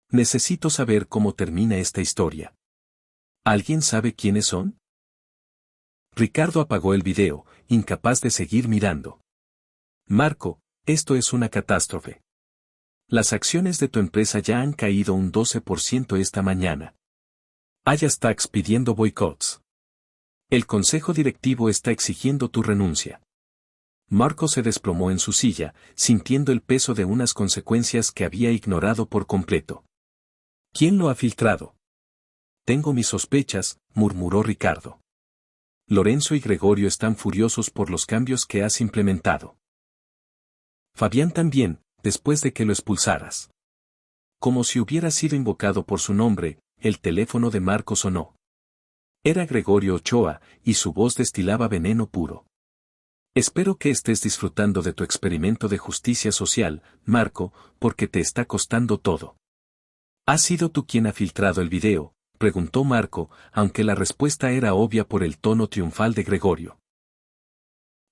Necesito saber cómo termina esta historia. ¿Alguien sabe quiénes son? Ricardo apagó el video, incapaz de seguir mirando. Marco, esto es una catástrofe. Las acciones de tu empresa ya han caído un 12% esta mañana. Hay hashtags pidiendo boicots. El consejo directivo está exigiendo tu renuncia. Marco se desplomó en su silla, sintiendo el peso de unas consecuencias que había ignorado por completo. ¿Quién lo ha filtrado? Tengo mis sospechas, murmuró Ricardo. Lorenzo y Gregorio están furiosos por los cambios que has implementado. Fabián también, después de que lo expulsaras. Como si hubiera sido invocado por su nombre, el teléfono de Marco sonó. Era Gregorio Ochoa, y su voz destilaba veneno puro. Espero que estés disfrutando de tu experimento de justicia social, Marco, porque te está costando todo. ¿Has sido tú quien ha filtrado el video?, preguntó Marco, aunque la respuesta era obvia por el tono triunfal de Gregorio.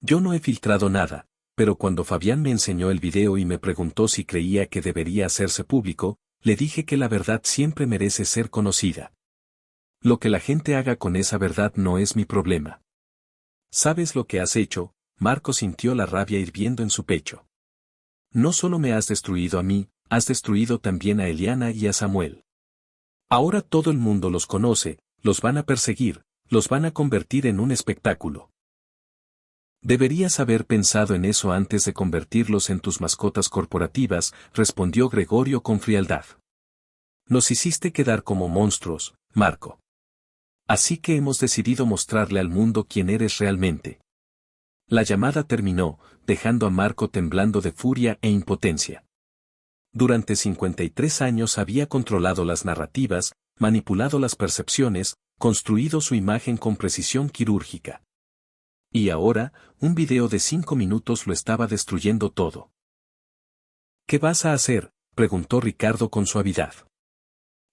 Yo no he filtrado nada, pero cuando Fabián me enseñó el video y me preguntó si creía que debería hacerse público, le dije que la verdad siempre merece ser conocida. Lo que la gente haga con esa verdad no es mi problema. ¿Sabes lo que has hecho? Marco sintió la rabia hirviendo en su pecho. No solo me has destruido a mí, has destruido también a Eliana y a Samuel. Ahora todo el mundo los conoce, los van a perseguir, los van a convertir en un espectáculo. Deberías haber pensado en eso antes de convertirlos en tus mascotas corporativas, respondió Gregorio con frialdad. Nos hiciste quedar como monstruos, Marco. Así que hemos decidido mostrarle al mundo quién eres realmente. La llamada terminó, dejando a Marco temblando de furia e impotencia. Durante 53 años había controlado las narrativas, manipulado las percepciones, construido su imagen con precisión quirúrgica. Y ahora, un video de 5 minutos lo estaba destruyendo todo. ¿Qué vas a hacer?, preguntó Ricardo con suavidad.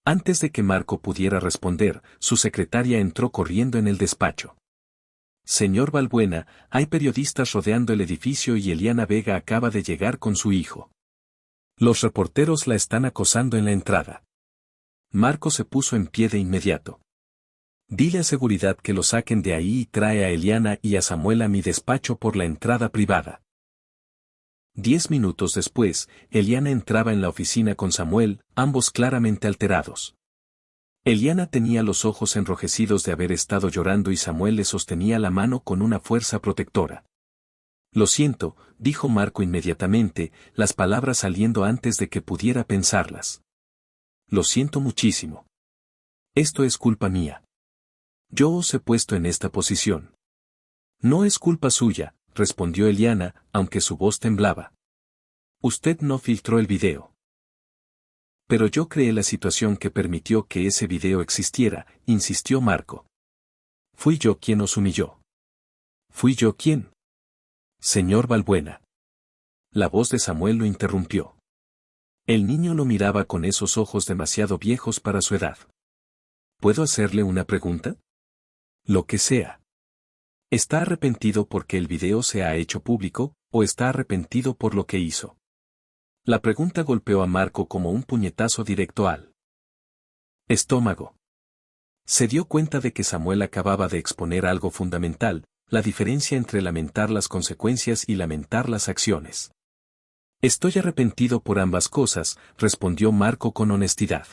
Antes de que Marco pudiera responder, su secretaria entró corriendo en el despacho. Señor Balbuena, hay periodistas rodeando el edificio y Eliana Vega acaba de llegar con su hijo. Los reporteros la están acosando en la entrada. Marco se puso en pie de inmediato. Dile a seguridad que lo saquen de ahí y trae a Eliana y a Samuel a mi despacho por la entrada privada. 10 minutos después, Eliana entraba en la oficina con Samuel, ambos claramente alterados. Eliana tenía los ojos enrojecidos de haber estado llorando y Samuel le sostenía la mano con una fuerza protectora. Lo siento, dijo Marco inmediatamente, las palabras saliendo antes de que pudiera pensarlas. Lo siento muchísimo. Esto es culpa mía. Yo os he puesto en esta posición. No es culpa suya, respondió Eliana, aunque su voz temblaba. Usted no filtró el video. Pero yo creé la situación que permitió que ese video existiera, insistió Marco. Fui yo quien os humilló. ¿Fui yo quien? Señor Balbuena. La voz de Samuel lo interrumpió. El niño lo miraba con esos ojos demasiado viejos para su edad. ¿Puedo hacerle una pregunta? Lo que sea. ¿Está arrepentido porque el video se ha hecho público, o está arrepentido por lo que hizo? La pregunta golpeó a Marco como un puñetazo directo al estómago. Se dio cuenta de que Samuel acababa de exponer algo fundamental, la diferencia entre lamentar las consecuencias y lamentar las acciones. Estoy arrepentido por ambas cosas, respondió Marco con honestidad.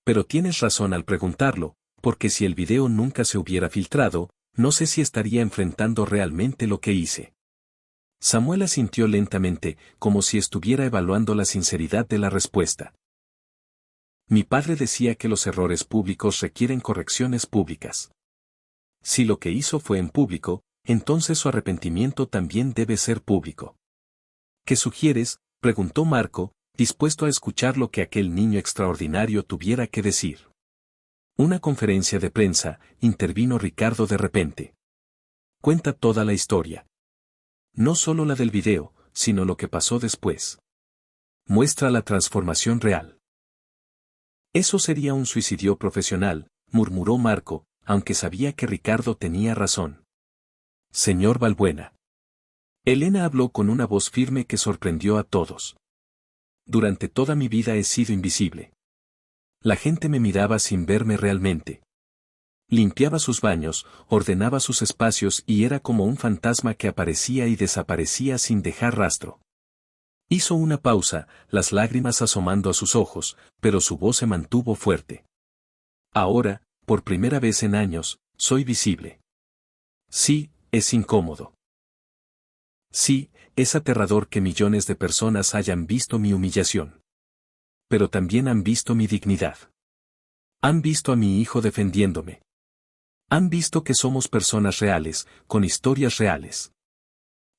Pero tienes razón al preguntarlo, porque si el video nunca se hubiera filtrado, no sé si estaría enfrentando realmente lo que hice. Samuel asintió lentamente, como si estuviera evaluando la sinceridad de la respuesta. Mi padre decía que los errores públicos requieren correcciones públicas. Si lo que hizo fue en público, entonces su arrepentimiento también debe ser público. ¿Qué sugieres?, preguntó Marco, dispuesto a escuchar lo que aquel niño extraordinario tuviera que decir. Una conferencia de prensa, intervino Ricardo de repente. Cuenta toda la historia. No solo la del video, sino lo que pasó después. Muestra la transformación real. Eso sería un suicidio profesional, murmuró Marco, aunque sabía que Ricardo tenía razón. Señor Balbuena. Elena habló con una voz firme que sorprendió a todos. Durante toda mi vida he sido invisible. La gente me miraba sin verme realmente. Limpiaba sus baños, ordenaba sus espacios y era como un fantasma que aparecía y desaparecía sin dejar rastro. Hizo una pausa, las lágrimas asomando a sus ojos, pero su voz se mantuvo fuerte. Ahora, por primera vez en años, soy visible. Sí, es incómodo. Sí, es aterrador que millones de personas hayan visto mi humillación. Pero también han visto mi dignidad. Han visto a mi hijo defendiéndome. Han visto que somos personas reales, con historias reales.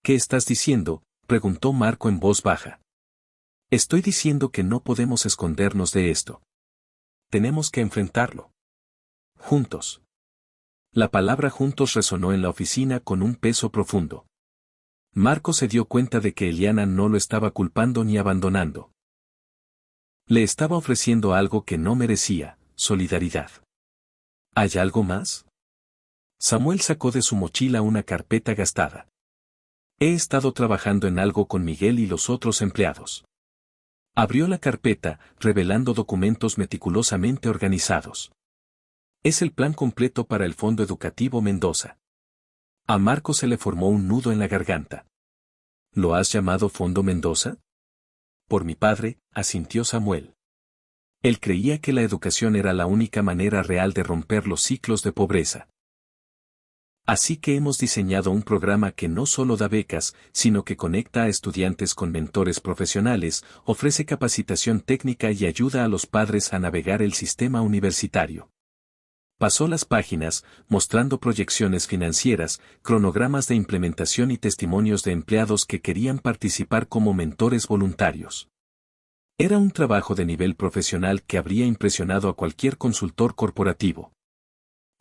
¿Qué estás diciendo?, preguntó Marco en voz baja. Estoy diciendo que no podemos escondernos de esto. Tenemos que enfrentarlo. Juntos. La palabra juntos resonó en la oficina con un peso profundo. Marco se dio cuenta de que Eliana no lo estaba culpando ni abandonando. Le estaba ofreciendo algo que no merecía, solidaridad. ¿Hay algo más? Samuel sacó de su mochila una carpeta gastada. He estado trabajando en algo con Miguel y los otros empleados. Abrió la carpeta, revelando documentos meticulosamente organizados. Es el plan completo para el Fondo Educativo Mendoza. A Marco se le formó un nudo en la garganta. ¿Lo has llamado Fondo Mendoza? Por mi padre, asintió Samuel. Él creía que la educación era la única manera real de romper los ciclos de pobreza. Así que hemos diseñado un programa que no solo da becas, sino que conecta a estudiantes con mentores profesionales, ofrece capacitación técnica y ayuda a los padres a navegar el sistema universitario. Pasó las páginas, mostrando proyecciones financieras, cronogramas de implementación y testimonios de empleados que querían participar como mentores voluntarios. Era un trabajo de nivel profesional que habría impresionado a cualquier consultor corporativo.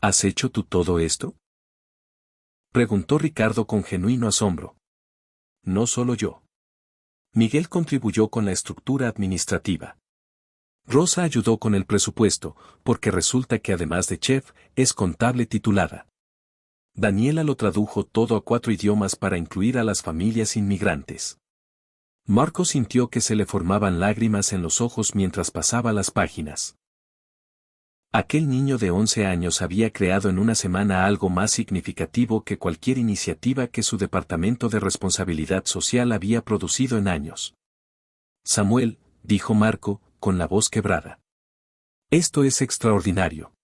¿Has hecho tú todo esto?, preguntó Ricardo con genuino asombro. No solo yo. Miguel contribuyó con la estructura administrativa. Rosa ayudó con el presupuesto, porque resulta que además de chef, es contable titulada. Daniela lo tradujo todo a 4 idiomas para incluir a las familias inmigrantes. Marco sintió que se le formaban lágrimas en los ojos mientras pasaba las páginas. Aquel niño de 11 años había creado en una semana algo más significativo que cualquier iniciativa que su Departamento de Responsabilidad Social había producido en años. Samuel, dijo Marco, con la voz quebrada. Esto es extraordinario.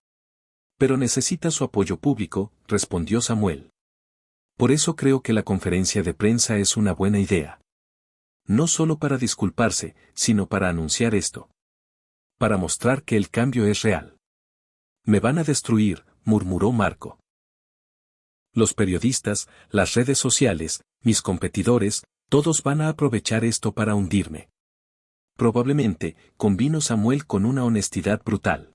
Pero necesita su apoyo público, respondió Samuel. Por eso creo que la conferencia de prensa es una buena idea. No solo para disculparse, sino para anunciar esto. Para mostrar que el cambio es real. Me van a destruir, murmuró Marco. Los periodistas, las redes sociales, mis competidores, todos van a aprovechar esto para hundirme. Probablemente, convino Samuel con una honestidad brutal.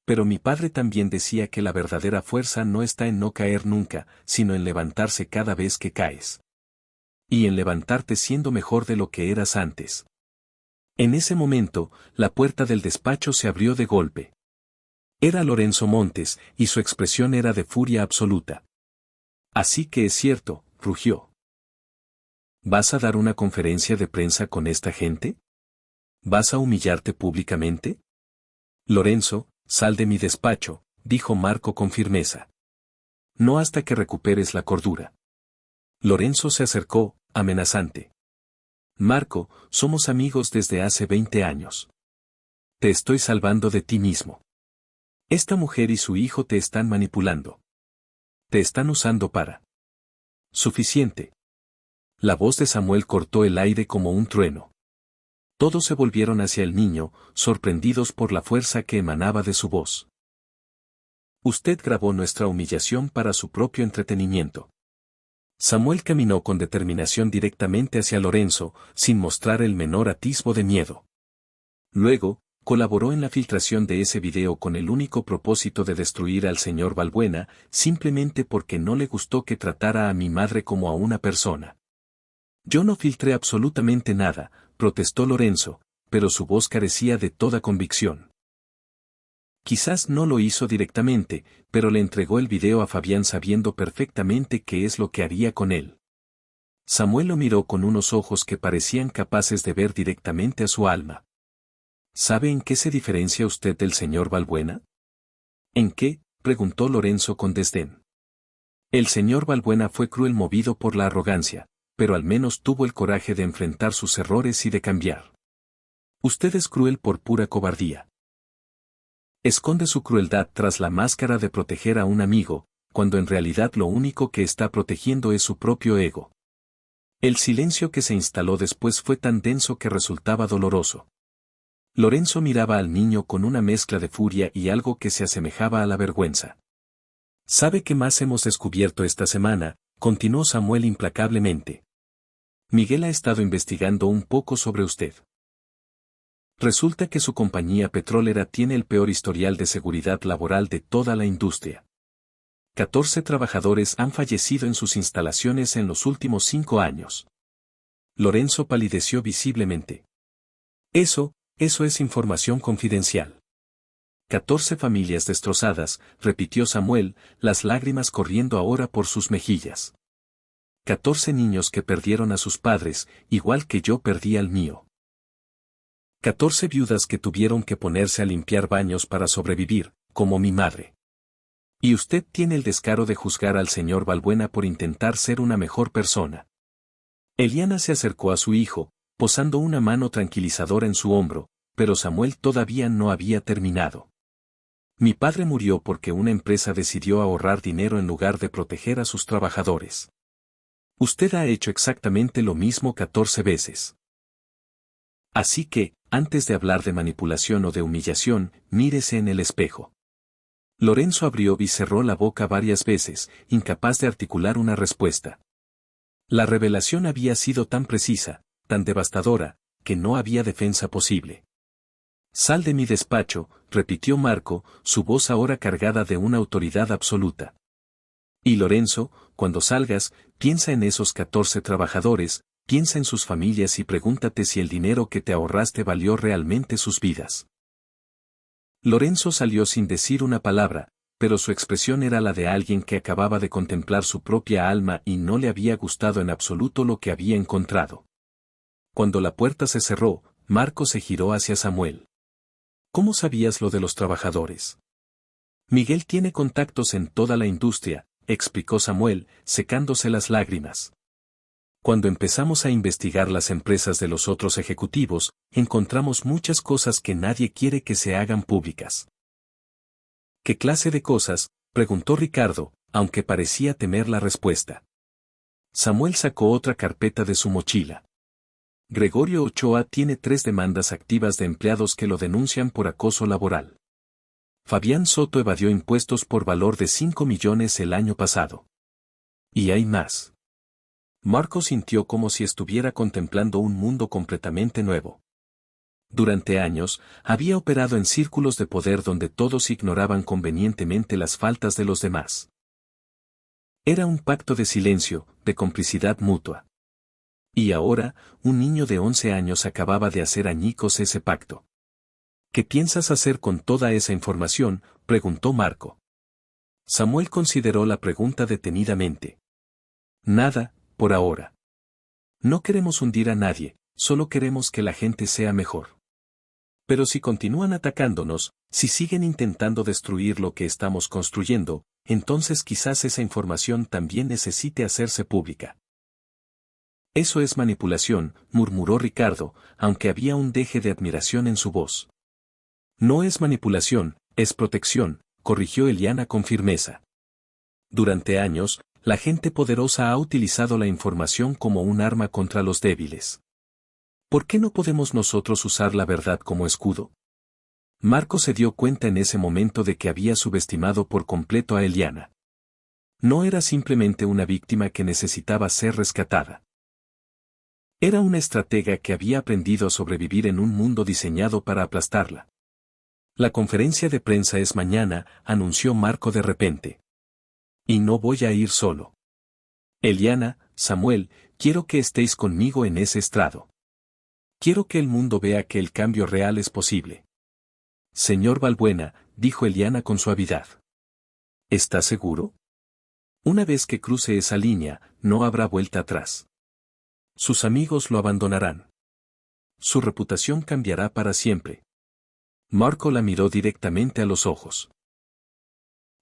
Pero mi padre también decía que la verdadera fuerza no está en no caer nunca, sino en levantarse cada vez que caes. Y en levantarte siendo mejor de lo que eras antes. En ese momento, la puerta del despacho se abrió de golpe. Era Lorenzo Montes, y su expresión era de furia absoluta. Así que es cierto, rugió. ¿Vas a dar una conferencia de prensa con esta gente? ¿Vas a humillarte públicamente? Lorenzo, sal de mi despacho, dijo Marco con firmeza. No hasta que recuperes la cordura. Lorenzo se acercó, amenazante. Marco, somos amigos desde hace 20 años. Te estoy salvando de ti mismo. Esta mujer y su hijo te están manipulando. Te están usando para... Suficiente. La voz de Samuel cortó el aire como un trueno. Todos se volvieron hacia el niño, sorprendidos por la fuerza que emanaba de su voz. Usted grabó nuestra humillación para su propio entretenimiento. Samuel caminó con determinación directamente hacia Lorenzo, sin mostrar el menor atisbo de miedo. Luego, colaboró en la filtración de ese video con el único propósito de destruir al señor Balbuena, simplemente porque no le gustó que tratara a mi madre como a una persona. Yo no filtré absolutamente nada, protestó Lorenzo, pero su voz carecía de toda convicción. Quizás no lo hizo directamente, pero le entregó el video a Fabián sabiendo perfectamente qué es lo que haría con él. Samuel lo miró con unos ojos que parecían capaces de ver directamente a su alma. ¿Sabe en qué se diferencia usted del señor Balbuena? ¿En qué?, preguntó Lorenzo con desdén. El señor Balbuena fue cruel movido por la arrogancia, pero al menos tuvo el coraje de enfrentar sus errores y de cambiar. Usted es cruel por pura cobardía. Esconde su crueldad tras la máscara de proteger a un amigo, cuando en realidad lo único que está protegiendo es su propio ego. El silencio que se instaló después fue tan denso que resultaba doloroso. Lorenzo miraba al niño con una mezcla de furia y algo que se asemejaba a la vergüenza. ¿Sabe qué más hemos descubierto esta semana?, continuó Samuel implacablemente. Miguel ha estado investigando un poco sobre usted. Resulta que su compañía petrolera tiene el peor historial de seguridad laboral de toda la industria. 14 trabajadores han fallecido en sus instalaciones en los últimos 5 años. Lorenzo palideció visiblemente. Eso es información confidencial. 14 familias destrozadas, repitió Samuel, las lágrimas corriendo ahora por sus mejillas. 14 niños que perdieron a sus padres, igual que yo perdí al mío. 14 viudas que tuvieron que ponerse a limpiar baños para sobrevivir, como mi madre. Y usted tiene el descaro de juzgar al señor Balbuena por intentar ser una mejor persona. Eliana se acercó a su hijo, posando una mano tranquilizadora en su hombro, pero Samuel todavía no había terminado. Mi padre murió porque una empresa decidió ahorrar dinero en lugar de proteger a sus trabajadores. Usted ha hecho exactamente lo mismo 14 veces. Así que, antes de hablar de manipulación o de humillación, mírese en el espejo. Lorenzo abrió y cerró la boca varias veces, incapaz de articular una respuesta. La revelación había sido tan precisa, tan devastadora, que no había defensa posible. Sal de mi despacho, repitió Marco, su voz ahora cargada de una autoridad absoluta. Y Lorenzo, cuando salgas, piensa en esos 14 trabajadores, piensa en sus familias y pregúntate si el dinero que te ahorraste valió realmente sus vidas. Lorenzo salió sin decir una palabra, pero su expresión era la de alguien que acababa de contemplar su propia alma y no le había gustado en absoluto lo que había encontrado. Cuando la puerta se cerró, Marco se giró hacia Samuel. ¿Cómo sabías lo de los trabajadores? Miguel tiene contactos en toda la industria, explicó Samuel, secándose las lágrimas. Cuando empezamos a investigar las empresas de los otros ejecutivos, encontramos muchas cosas que nadie quiere que se hagan públicas. ¿Qué clase de cosas?, preguntó Ricardo, aunque parecía temer la respuesta. Samuel sacó otra carpeta de su mochila. Gregorio Ochoa tiene 3 demandas activas de empleados que lo denuncian por acoso laboral. Fabián Soto evadió impuestos por valor de 5 millones el año pasado. Y hay más. Marco sintió como si estuviera contemplando un mundo completamente nuevo. Durante años, había operado en círculos de poder donde todos ignoraban convenientemente las faltas de los demás. Era un pacto de silencio, de complicidad mutua. Y ahora, un niño de 11 años acababa de hacer añicos ese pacto. ¿Qué piensas hacer con toda esa información?, preguntó Marco. Samuel consideró la pregunta detenidamente. Nada, por ahora. No queremos hundir a nadie, solo queremos que la gente sea mejor. Pero si continúan atacándonos, si siguen intentando destruir lo que estamos construyendo, entonces quizás esa información también necesite hacerse pública. Eso es manipulación, murmuró Ricardo, aunque había un deje de admiración en su voz. No es manipulación, es protección, corrigió Eliana con firmeza. Durante años, la gente poderosa ha utilizado la información como un arma contra los débiles. ¿Por qué no podemos nosotros usar la verdad como escudo? Marco se dio cuenta en ese momento de que había subestimado por completo a Eliana. No era simplemente una víctima que necesitaba ser rescatada. Era una estratega que había aprendido a sobrevivir en un mundo diseñado para aplastarla. La conferencia de prensa es mañana, anunció Marco de repente. Y no voy a ir solo. Eliana, Samuel, quiero que estéis conmigo en ese estrado. Quiero que el mundo vea que el cambio real es posible. Señor Balbuena, dijo Eliana con suavidad. ¿Está seguro? Una vez que cruce esa línea, no habrá vuelta atrás. Sus amigos lo abandonarán. Su reputación cambiará para siempre. Marco la miró directamente a los ojos.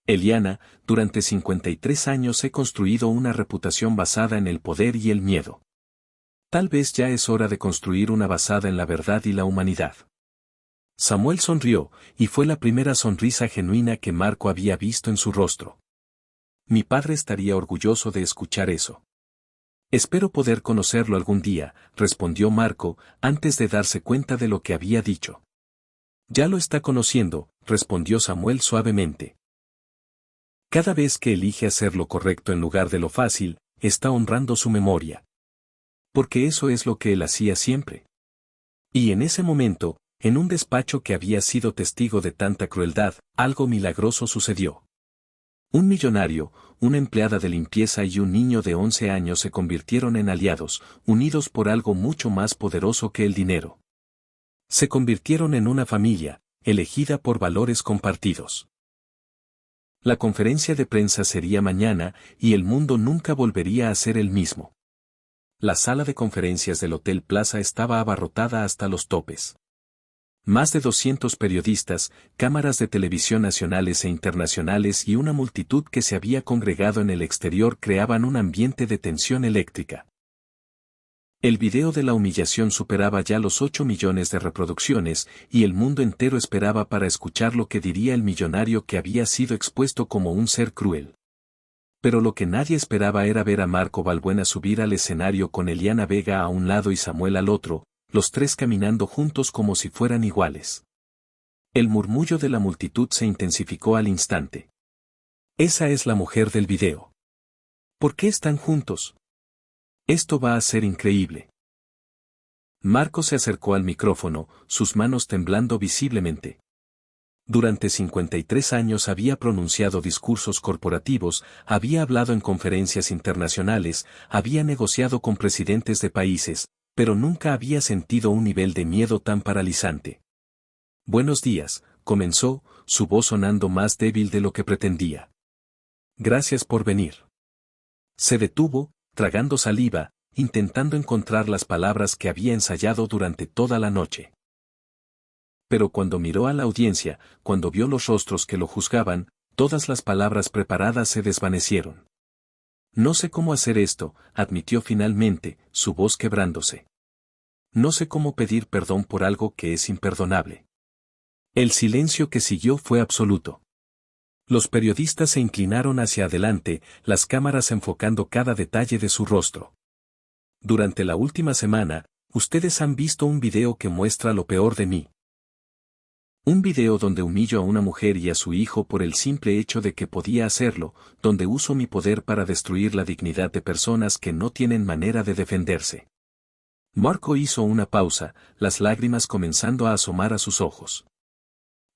Eliana, durante 53 años he construido una reputación basada en el poder y el miedo. Tal vez ya es hora de construir una basada en la verdad y la humanidad. Samuel sonrió, y fue la primera sonrisa genuina que Marco había visto en su rostro. Mi padre estaría orgulloso de escuchar eso. Espero poder conocerlo algún día, respondió Marco, antes de darse cuenta de lo que había dicho. Ya lo está conociendo, respondió Samuel suavemente. Cada vez que elige hacer lo correcto en lugar de lo fácil, está honrando su memoria. Porque eso es lo que él hacía siempre. Y en ese momento, en un despacho que había sido testigo de tanta crueldad, algo milagroso sucedió. Un millonario, una empleada de limpieza y un niño de 11 años se convirtieron en aliados, unidos por algo mucho más poderoso que el dinero. Se convirtieron en una familia, elegida por valores compartidos. La conferencia de prensa sería mañana, y el mundo nunca volvería a ser el mismo. La sala de conferencias del Hotel Plaza estaba abarrotada hasta los topes. Más de 200 periodistas, cámaras de televisión nacionales e internacionales y una multitud que se había congregado en el exterior creaban un ambiente de tensión eléctrica. El video de la humillación superaba ya los 8 millones de reproducciones, y el mundo entero esperaba para escuchar lo que diría el millonario que había sido expuesto como un ser cruel. Pero lo que nadie esperaba era ver a Marco Balbuena subir al escenario con Eliana Vega a un lado y Samuel al otro, los tres caminando juntos como si fueran iguales. El murmullo de la multitud se intensificó al instante. Esa es la mujer del video. ¿Por qué están juntos? Esto va a ser increíble. Marco se acercó al micrófono, sus manos temblando visiblemente. Durante 53 años había pronunciado discursos corporativos, había hablado en conferencias internacionales, había negociado con presidentes de países, pero nunca había sentido un nivel de miedo tan paralizante. Buenos días, comenzó, su voz sonando más débil de lo que pretendía. Gracias por venir. Se detuvo, tragando saliva, intentando encontrar las palabras que había ensayado durante toda la noche. Pero cuando miró a la audiencia, cuando vio los rostros que lo juzgaban, todas las palabras preparadas se desvanecieron. No sé cómo hacer esto, admitió finalmente, su voz quebrándose. No sé cómo pedir perdón por algo que es imperdonable. El silencio que siguió fue absoluto. Los periodistas se inclinaron hacia adelante, las cámaras enfocando cada detalle de su rostro. Durante la última semana, ustedes han visto un video que muestra lo peor de mí. Un video donde humillo a una mujer y a su hijo por el simple hecho de que podía hacerlo, donde uso mi poder para destruir la dignidad de personas que no tienen manera de defenderse. Marco hizo una pausa, las lágrimas comenzando a asomar a sus ojos.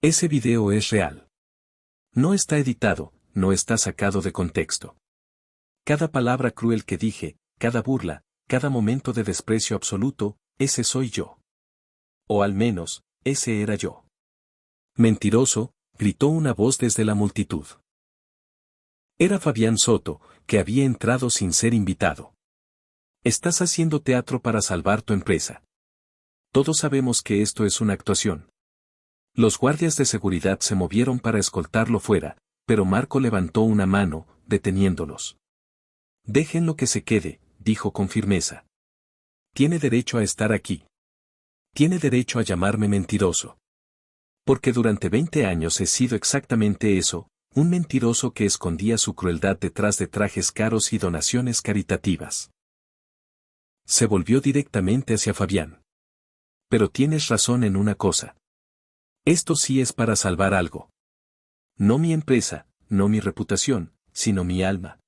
Ese video es real. No está editado, no está sacado de contexto. Cada palabra cruel que dije, cada burla, cada momento de desprecio absoluto, ese soy yo. O al menos, ese era yo. Mentiroso, gritó una voz desde la multitud. Era Fabián Soto, que había entrado sin ser invitado. Estás haciendo teatro para salvar tu empresa. Todos sabemos que esto es una actuación. Los guardias de seguridad se movieron para escoltarlo fuera, pero Marco levantó una mano, deteniéndolos. Déjenlo que se quede, dijo con firmeza. Tiene derecho a estar aquí. Tiene derecho a llamarme mentiroso. Porque durante 20 años he sido exactamente eso, un mentiroso que escondía su crueldad detrás de trajes caros y donaciones caritativas. Se volvió directamente hacia Fabián. Pero tienes razón en una cosa. Esto sí es para salvar algo. No mi empresa, no mi reputación, sino mi alma.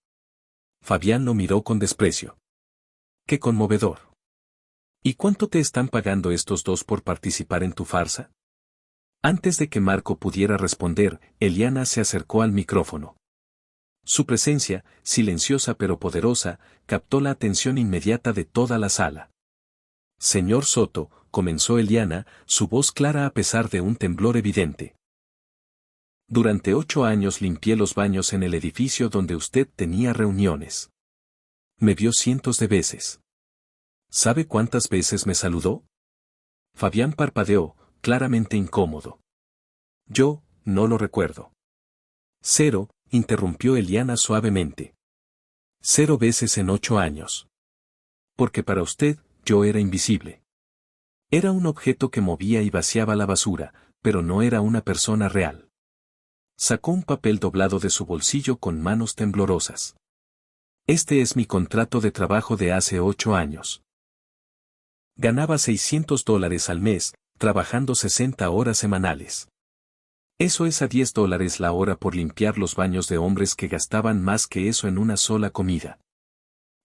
Fabián lo miró con desprecio. ¡Qué conmovedor! ¿Y cuánto te están pagando estos dos por participar en tu farsa? Antes de que Marco pudiera responder, Eliana se acercó al micrófono. Su presencia, silenciosa pero poderosa, captó la atención inmediata de toda la sala. Señor Soto, comenzó Eliana, su voz clara a pesar de un temblor evidente. Durante 8 años limpié los baños en el edificio donde usted tenía reuniones. Me vio cientos de veces. ¿Sabe cuántas veces me saludó? Fabián parpadeó, claramente incómodo. Yo, no lo recuerdo. 0, interrumpió Eliana suavemente. 0 veces en 8 años. Porque para usted, yo era invisible. Era un objeto que movía y vaciaba la basura, pero no era una persona real. Sacó un papel doblado de su bolsillo con manos temblorosas. Este es mi contrato de trabajo de hace 8 años. Ganaba $600 al mes, trabajando 60 horas semanales. Eso es a $10 la hora por limpiar los baños de hombres que gastaban más que eso en una sola comida.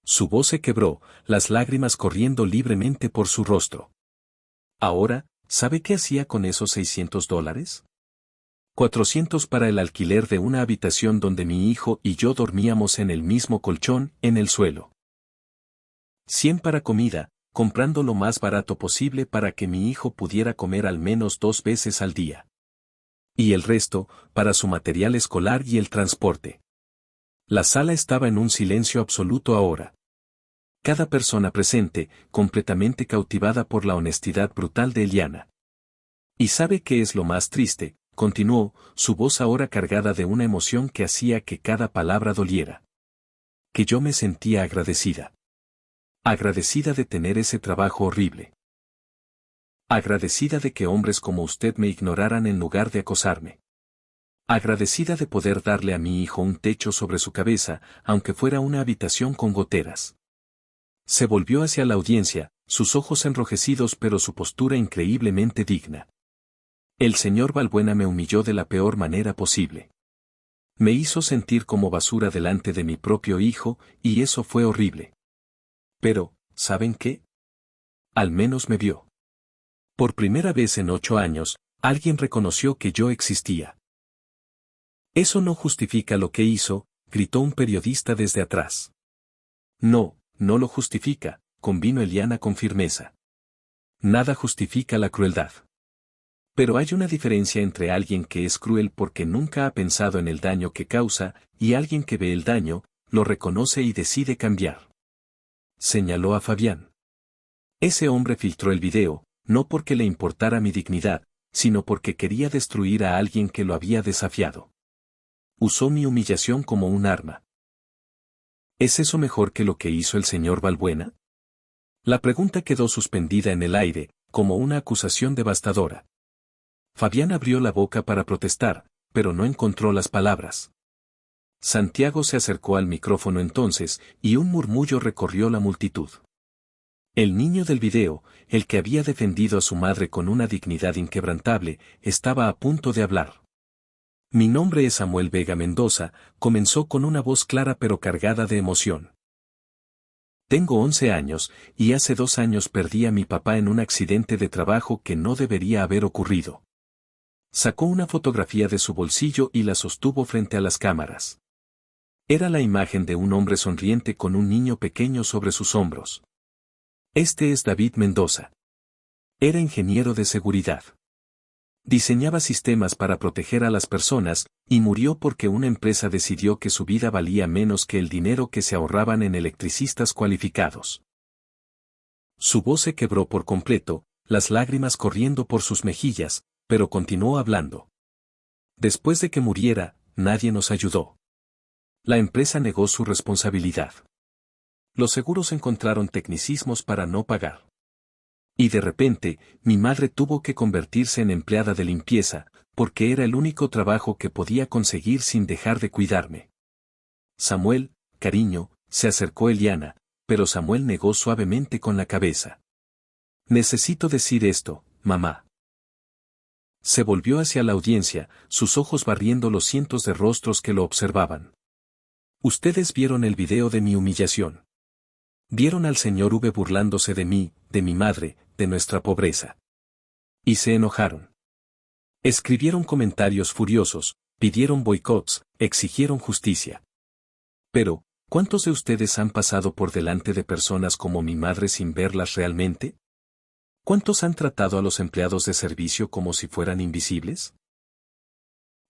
Su voz se quebró, las lágrimas corriendo libremente por su rostro. Ahora, ¿sabe qué hacía con esos $600? 400 para el alquiler de una habitación donde mi hijo y yo dormíamos en el mismo colchón, en el suelo. 100 para comida, comprando lo más barato posible para que mi hijo pudiera comer al menos 2 veces al día. Y el resto, para su material escolar y el transporte. La sala estaba en un silencio absoluto ahora. Cada persona presente, completamente cautivada por la honestidad brutal de Eliana. ¿Y sabe qué es lo más triste? Continuó, su voz ahora cargada de una emoción que hacía que cada palabra doliera. Que yo me sentía agradecida. Agradecida de tener ese trabajo horrible. Agradecida de que hombres como usted me ignoraran en lugar de acosarme. Agradecida de poder darle a mi hijo un techo sobre su cabeza, aunque fuera una habitación con goteras. Se volvió hacia la audiencia, sus ojos enrojecidos pero su postura increíblemente digna. El señor Balbuena me humilló de la peor manera posible. Me hizo sentir como basura delante de mi propio hijo, y eso fue horrible. Pero, ¿saben qué? Al menos me vio. Por primera vez en 8 años, alguien reconoció que yo existía. Eso no justifica lo que hizo, gritó un periodista desde atrás. No, no lo justifica, convino Eliana con firmeza. Nada justifica la crueldad. Pero hay una diferencia entre alguien que es cruel porque nunca ha pensado en el daño que causa, y alguien que ve el daño, lo reconoce y decide cambiar. Señaló a Fabián. Ese hombre filtró el video, no porque le importara mi dignidad, sino porque quería destruir a alguien que lo había desafiado. Usó mi humillación como un arma. ¿Es eso mejor que lo que hizo el señor Balbuena? La pregunta quedó suspendida en el aire, como una acusación devastadora. Fabián abrió la boca para protestar, pero no encontró las palabras. Santiago se acercó al micrófono entonces, y un murmullo recorrió la multitud. El niño del video, el que había defendido a su madre con una dignidad inquebrantable, estaba a punto de hablar. Mi nombre es Samuel Vega Mendoza, comenzó con una voz clara pero cargada de emoción. Tengo 11 años, y hace 2 años perdí a mi papá en un accidente de trabajo que no debería haber ocurrido. Sacó una fotografía de su bolsillo y la sostuvo frente a las cámaras. Era la imagen de un hombre sonriente con un niño pequeño sobre sus hombros. Este es David Mendoza. Era ingeniero de seguridad. Diseñaba sistemas para proteger a las personas, y murió porque una empresa decidió que su vida valía menos que el dinero que se ahorraban en electricistas cualificados. Su voz se quebró por completo, las lágrimas corriendo por sus mejillas, pero continuó hablando. Después de que muriera, nadie nos ayudó. La empresa negó su responsabilidad. Los seguros encontraron tecnicismos para no pagar. Y de repente, mi madre tuvo que convertirse en empleada de limpieza, porque era el único trabajo que podía conseguir sin dejar de cuidarme. Samuel, cariño, se acercó Eliana, pero Samuel negó suavemente con la cabeza. Necesito decir esto, mamá. Se volvió hacia la audiencia, sus ojos barriendo los cientos de rostros que lo observaban. Ustedes vieron el video de mi humillación. Vieron al señor V burlándose de mí, de mi madre, de nuestra pobreza. Y se enojaron. Escribieron comentarios furiosos, pidieron boicots, exigieron justicia. Pero, ¿cuántos de ustedes han pasado por delante de personas como mi madre sin verlas realmente? ¿Cuántos han tratado a los empleados de servicio como si fueran invisibles?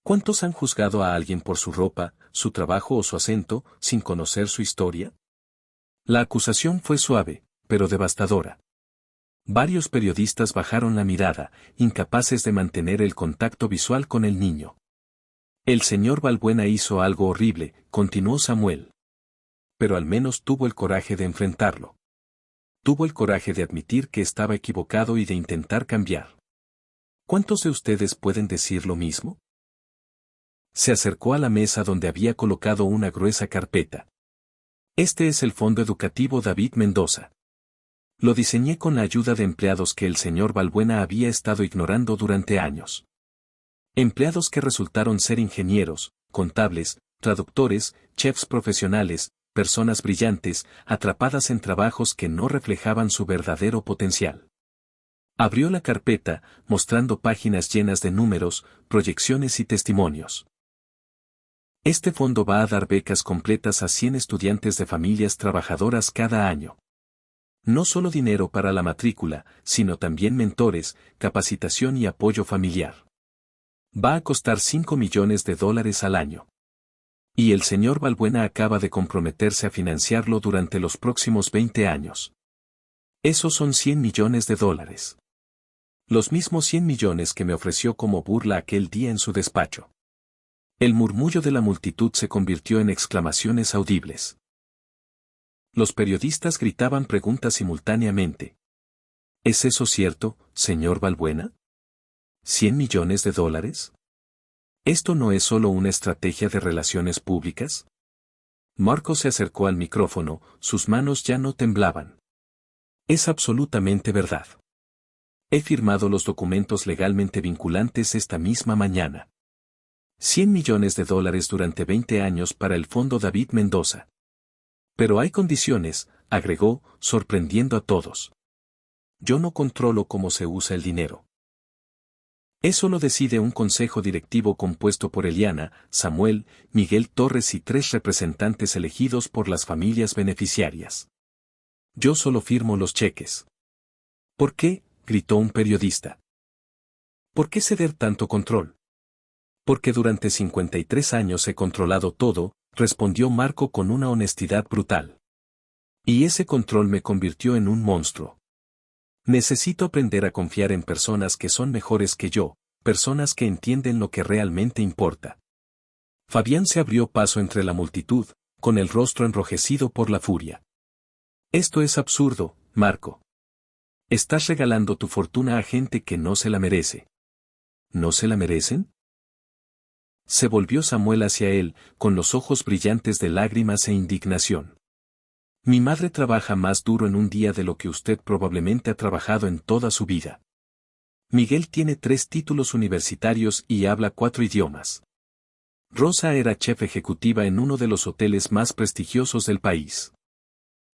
¿Cuántos han juzgado a alguien por su ropa, su trabajo o su acento, sin conocer su historia? La acusación fue suave, pero devastadora. Varios periodistas bajaron la mirada, incapaces de mantener el contacto visual con el niño. El señor Balbuena hizo algo horrible, continuó Samuel. Pero al menos tuvo el coraje de enfrentarlo. Tuvo el coraje de admitir que estaba equivocado y de intentar cambiar. ¿Cuántos de ustedes pueden decir lo mismo? Se acercó a la mesa donde había colocado una gruesa carpeta. Este es el Fondo Educativo David Mendoza. Lo diseñé con la ayuda de empleados que el señor Balbuena había estado ignorando durante años. Empleados que resultaron ser ingenieros, contables, traductores, chefs profesionales, personas brillantes, atrapadas en trabajos que no reflejaban su verdadero potencial. Abrió la carpeta, mostrando páginas llenas de números, proyecciones y testimonios. Este fondo va a dar becas completas a 100 estudiantes de familias trabajadoras cada año. No solo dinero para la matrícula, sino también mentores, capacitación y apoyo familiar. Va a costar $5 millones al año. Y el señor Balbuena acaba de comprometerse a financiarlo durante los próximos 20 años. Esos son $100 millones. Los mismos 100 millones que me ofreció como burla aquel día en su despacho. El murmullo de la multitud se convirtió en exclamaciones audibles. Los periodistas gritaban preguntas simultáneamente. ¿Es eso cierto, señor Balbuena? ¿$100 millones? ¿Esto no es solo una estrategia de relaciones públicas? Marco se acercó al micrófono, sus manos ya no temblaban. Es absolutamente verdad. He firmado los documentos legalmente vinculantes esta misma mañana. $100 millones durante 20 años para el Fondo David Mendoza. Pero hay condiciones, agregó, sorprendiendo a todos. Yo no controlo cómo se usa el dinero. Eso lo decide un consejo directivo compuesto por Eliana, Samuel, Miguel Torres y 3 representantes elegidos por las familias beneficiarias. Yo solo firmo los cheques. ¿Por qué?, gritó un periodista. ¿Por qué ceder tanto control? Porque durante 53 años he controlado todo, respondió Marco con una honestidad brutal. Y ese control me convirtió en un monstruo. Necesito aprender a confiar en personas que son mejores que yo, personas que entienden lo que realmente importa. Fabián se abrió paso entre la multitud, con el rostro enrojecido por la furia. Esto es absurdo, Marco. Estás regalando tu fortuna a gente que no se la merece. ¿No se la merecen? Se volvió Samuel hacia él, con los ojos brillantes de lágrimas e indignación. Mi madre trabaja más duro en un día de lo que usted probablemente ha trabajado en toda su vida. Miguel tiene 3 títulos universitarios y habla 4 idiomas. Rosa era chef ejecutiva en uno de los hoteles más prestigiosos del país.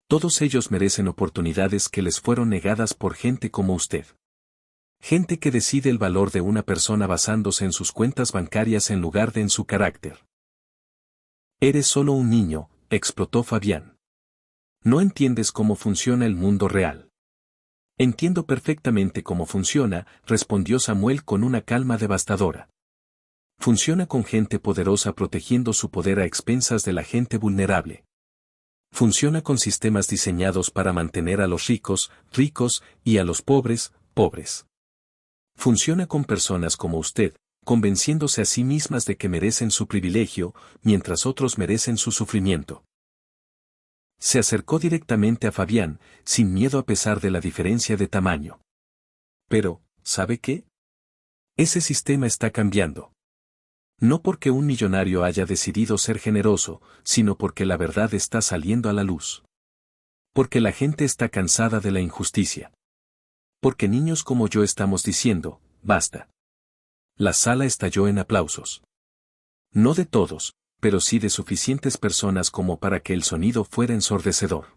Todos ellos merecen oportunidades que les fueron negadas por gente como usted. Gente que decide el valor de una persona basándose en sus cuentas bancarias en lugar de en su carácter. Eres solo un niño, explotó Fabián. No entiendes cómo funciona el mundo real. Entiendo perfectamente cómo funciona, respondió Samuel con una calma devastadora. Funciona con gente poderosa protegiendo su poder a expensas de la gente vulnerable. Funciona con sistemas diseñados para mantener a los ricos, ricos, y a los pobres, pobres. Funciona con personas como usted, convenciéndose a sí mismas de que merecen su privilegio, mientras otros merecen su sufrimiento. Se acercó directamente a Fabián, sin miedo a pesar de la diferencia de tamaño. Pero, ¿sabe qué? Ese sistema está cambiando. No porque un millonario haya decidido ser generoso, sino porque la verdad está saliendo a la luz. Porque la gente está cansada de la injusticia. Porque niños como yo estamos diciendo, basta. La sala estalló en aplausos. No de todos, pero sí de suficientes personas como para que el sonido fuera ensordecedor.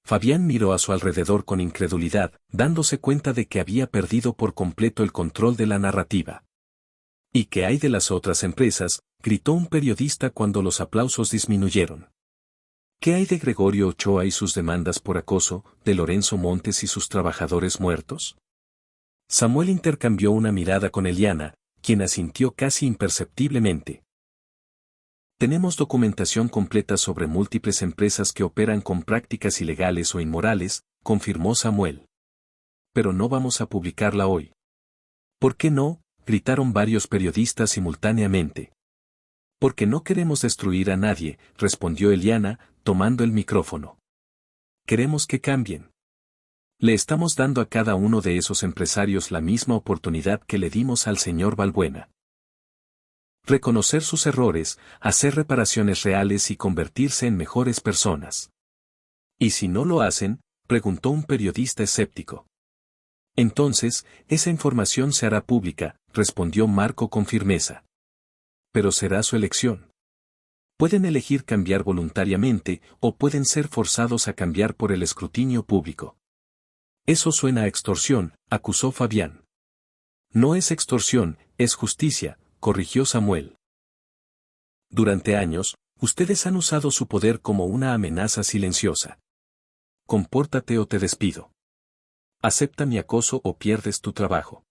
Fabián miró a su alrededor con incredulidad, dándose cuenta de que había perdido por completo el control de la narrativa. ¿Y qué hay de las otras empresas?, gritó un periodista cuando los aplausos disminuyeron. ¿Qué hay de Gregorio Ochoa y sus demandas por acoso, de Lorenzo Montes y sus trabajadores muertos? Samuel intercambió una mirada con Eliana, quien asintió casi imperceptiblemente. Tenemos documentación completa sobre múltiples empresas que operan con prácticas ilegales o inmorales, confirmó Samuel. Pero no vamos a publicarla hoy. ¿Por qué no?, gritaron varios periodistas simultáneamente. Porque no queremos destruir a nadie, respondió Eliana, tomando el micrófono. Queremos que cambien. Le estamos dando a cada uno de esos empresarios la misma oportunidad que le dimos al señor Balbuena. Reconocer sus errores, hacer reparaciones reales y convertirse en mejores personas. ¿Y si no lo hacen?, preguntó un periodista escéptico. Entonces, esa información se hará pública, respondió Marco con firmeza. Pero será su elección. Pueden elegir cambiar voluntariamente o pueden ser forzados a cambiar por el escrutinio público. Eso suena a extorsión, acusó Fabián. No es extorsión, es justicia, corrigió Samuel. Durante años, ustedes han usado su poder como una amenaza silenciosa. Compórtate o te despido. Acepta mi acoso o pierdes tu trabajo.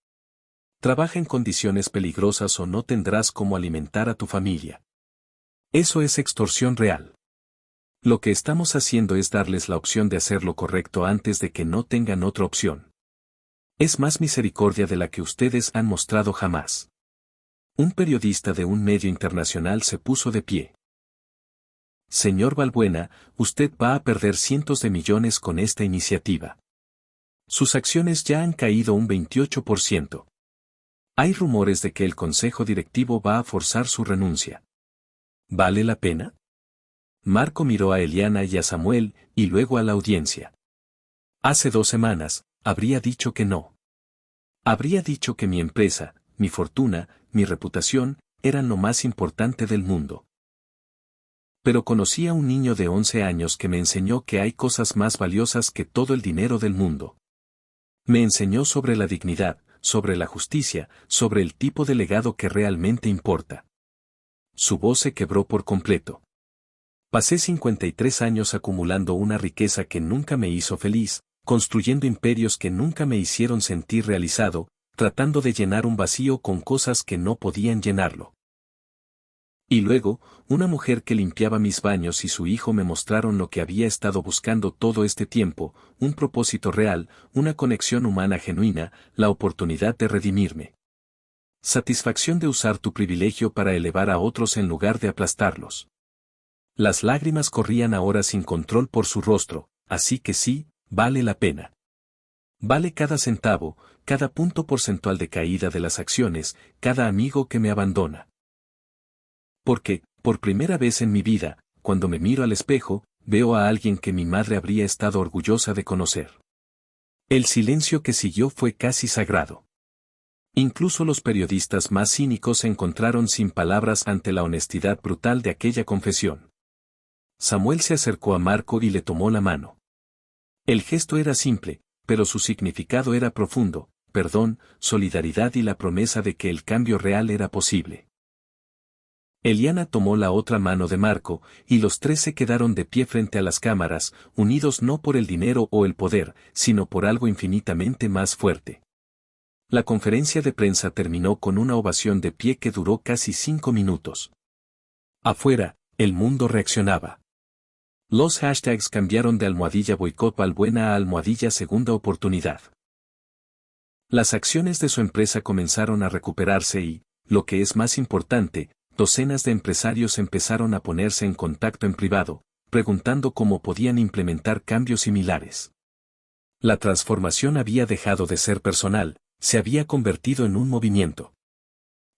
Trabaja en condiciones peligrosas o no tendrás cómo alimentar a tu familia. Eso es extorsión real. Lo que estamos haciendo es darles la opción de hacer lo correcto antes de que no tengan otra opción. Es más misericordia de la que ustedes han mostrado jamás. Un periodista de un medio internacional se puso de pie. Señor Balbuena, usted va a perder cientos de millones con esta iniciativa. Sus acciones ya han caído un 28%. Hay rumores de que el consejo directivo va a forzar su renuncia. ¿Vale la pena? Marco miró a Eliana y a Samuel, y luego a la audiencia. Hace 2 semanas, habría dicho que no. Habría dicho que mi empresa, mi fortuna, mi reputación, eran lo más importante del mundo. Pero conocí a un niño de 11 años que me enseñó que hay cosas más valiosas que todo el dinero del mundo. Me enseñó sobre la dignidad, sobre la justicia, sobre el tipo de legado que realmente importa. Su voz se quebró por completo. Pasé 53 años acumulando una riqueza que nunca me hizo feliz, construyendo imperios que nunca me hicieron sentir realizado, tratando de llenar un vacío con cosas que no podían llenarlo. Y luego, una mujer que limpiaba mis baños y su hijo me mostraron lo que había estado buscando todo este tiempo, un propósito real, una conexión humana genuina, la oportunidad de redimirme. Satisfacción de usar tu privilegio para elevar a otros en lugar de aplastarlos. Las lágrimas corrían ahora sin control por su rostro, así que sí, vale la pena. Vale cada centavo, cada punto porcentual de caída de las acciones, cada amigo que me abandona. Porque, por primera vez en mi vida, cuando me miro al espejo, veo a alguien que mi madre habría estado orgullosa de conocer. El silencio que siguió fue casi sagrado. Incluso los periodistas más cínicos se encontraron sin palabras ante la honestidad brutal de aquella confesión. Samuel se acercó a Marco y le tomó la mano. El gesto era simple, pero su significado era profundo: perdón, solidaridad y la promesa de que el cambio real era posible. Eliana tomó la otra mano de Marco, y los tres se quedaron de pie frente a las cámaras, unidos no por el dinero o el poder, sino por algo infinitamente más fuerte. La conferencia de prensa terminó con una ovación de pie que duró casi 5 minutos. Afuera, el mundo reaccionaba. Los hashtags cambiaron de #boicot Balbuena a #segunda oportunidad. Las acciones de su empresa comenzaron a recuperarse y, lo que es más importante, docenas de empresarios empezaron a ponerse en contacto en privado, preguntando cómo podían implementar cambios similares. La transformación había dejado de ser personal, se había convertido en un movimiento.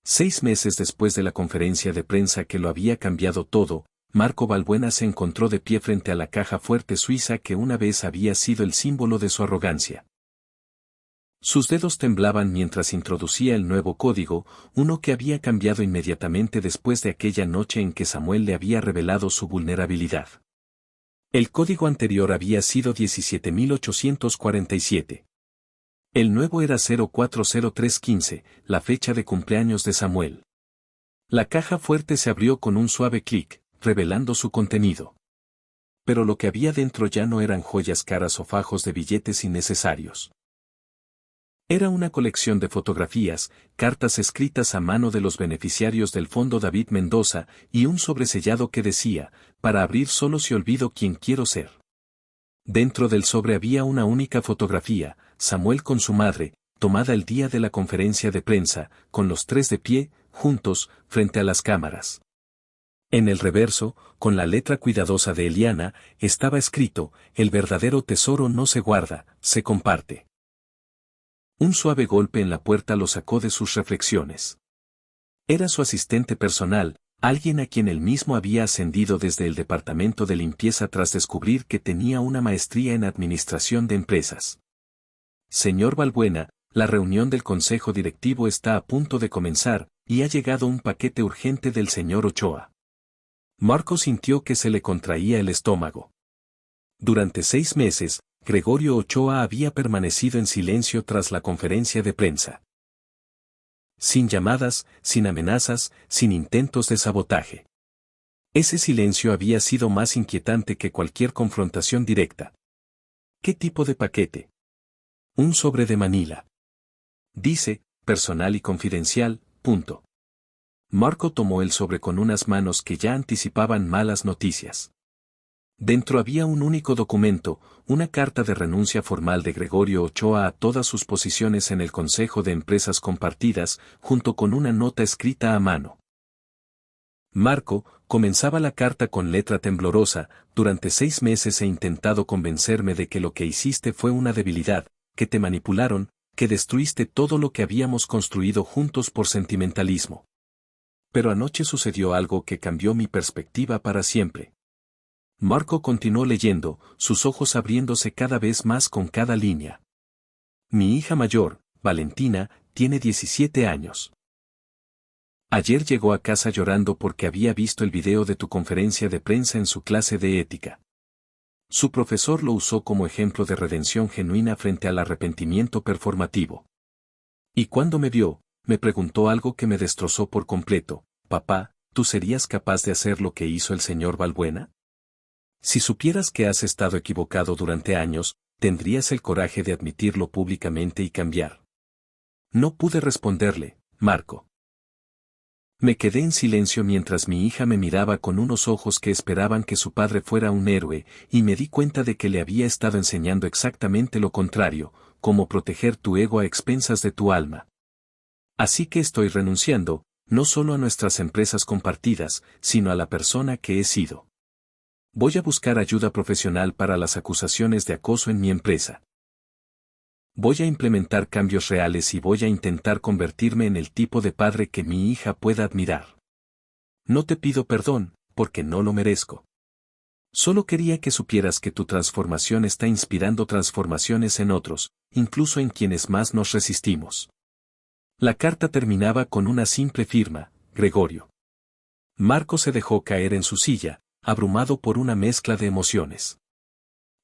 6 meses después de la conferencia de prensa que lo había cambiado todo, Marco Balbuena se encontró de pie frente a la caja fuerte suiza que una vez había sido el símbolo de su arrogancia. Sus dedos temblaban mientras introducía el nuevo código, uno que había cambiado inmediatamente después de aquella noche en que Samuel le había revelado su vulnerabilidad. El código anterior había sido 17.847. El nuevo era 040315, la fecha de cumpleaños de Samuel. La caja fuerte se abrió con un suave clic, revelando su contenido. Pero lo que había dentro ya no eran joyas caras o fajos de billetes innecesarios. Era una colección de fotografías, cartas escritas a mano de los beneficiarios del Fondo David Mendoza, y un sobresellado que decía: para abrir solo si olvido quién quiero ser. Dentro del sobre había una única fotografía: Samuel con su madre, tomada el día de la conferencia de prensa, con los tres de pie, juntos, frente a las cámaras. En el reverso, con la letra cuidadosa de Eliana, estaba escrito: el verdadero tesoro no se guarda, se comparte. Un suave golpe en la puerta lo sacó de sus reflexiones. Era su asistente personal, alguien a quien él mismo había ascendido desde el departamento de limpieza tras descubrir que tenía una maestría en administración de empresas. Señor Balbuena, la reunión del consejo directivo está a punto de comenzar, y ha llegado un paquete urgente del señor Ochoa. Marco sintió que se le contraía el estómago. Durante 6 meses, Gregorio Ochoa había permanecido en silencio tras la conferencia de prensa. Sin llamadas, sin amenazas, sin intentos de sabotaje. Ese silencio había sido más inquietante que cualquier confrontación directa. ¿Qué tipo de paquete? Un sobre de Manila. Dice: personal y confidencial, punto. Marco tomó el sobre con unas manos que ya anticipaban malas noticias. Dentro había un único documento, una carta de renuncia formal de Gregorio Ochoa a todas sus posiciones en el Consejo de Empresas Compartidas, junto con una nota escrita a mano. Marco, comenzaba la carta con letra temblorosa: durante 6 meses he intentado convencerme de que lo que hiciste fue una debilidad, que te manipularon, que destruiste todo lo que habíamos construido juntos por sentimentalismo. Pero anoche sucedió algo que cambió mi perspectiva para siempre. Marco continuó leyendo, sus ojos abriéndose cada vez más con cada línea. Mi hija mayor, Valentina, tiene 17 años. Ayer llegó a casa llorando porque había visto el video de tu conferencia de prensa en su clase de ética. Su profesor lo usó como ejemplo de redención genuina frente al arrepentimiento performativo. Y cuando me vio, me preguntó algo que me destrozó por completo: papá, ¿tú serías capaz de hacer lo que hizo el señor Balbuena? Si supieras que has estado equivocado durante años, ¿tendrías el coraje de admitirlo públicamente y cambiar? No pude responderle, Marco. Me quedé en silencio mientras mi hija me miraba con unos ojos que esperaban que su padre fuera un héroe, y me di cuenta de que le había estado enseñando exactamente lo contrario: cómo proteger tu ego a expensas de tu alma. Así que estoy renunciando, no solo a nuestras empresas compartidas, sino a la persona que he sido. Voy a buscar ayuda profesional para las acusaciones de acoso en mi empresa. Voy a implementar cambios reales y voy a intentar convertirme en el tipo de padre que mi hija pueda admirar. No te pido perdón, porque no lo merezco. Solo quería que supieras que tu transformación está inspirando transformaciones en otros, incluso en quienes más nos resistimos. La carta terminaba con una simple firma, Gregorio. Marco se dejó caer en su silla, abrumado por una mezcla de emociones.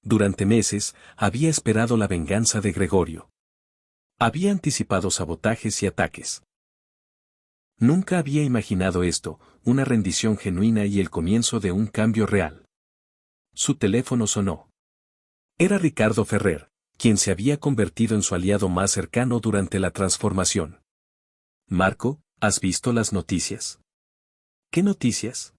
Durante meses, había esperado la venganza de Gregorio. Había anticipado sabotajes y ataques. Nunca había imaginado esto, una rendición genuina y el comienzo de un cambio real. Su teléfono sonó. Era Ricardo Ferrer, quien se había convertido en su aliado más cercano durante la transformación. Marco, ¿has visto las noticias? ¿Qué noticias?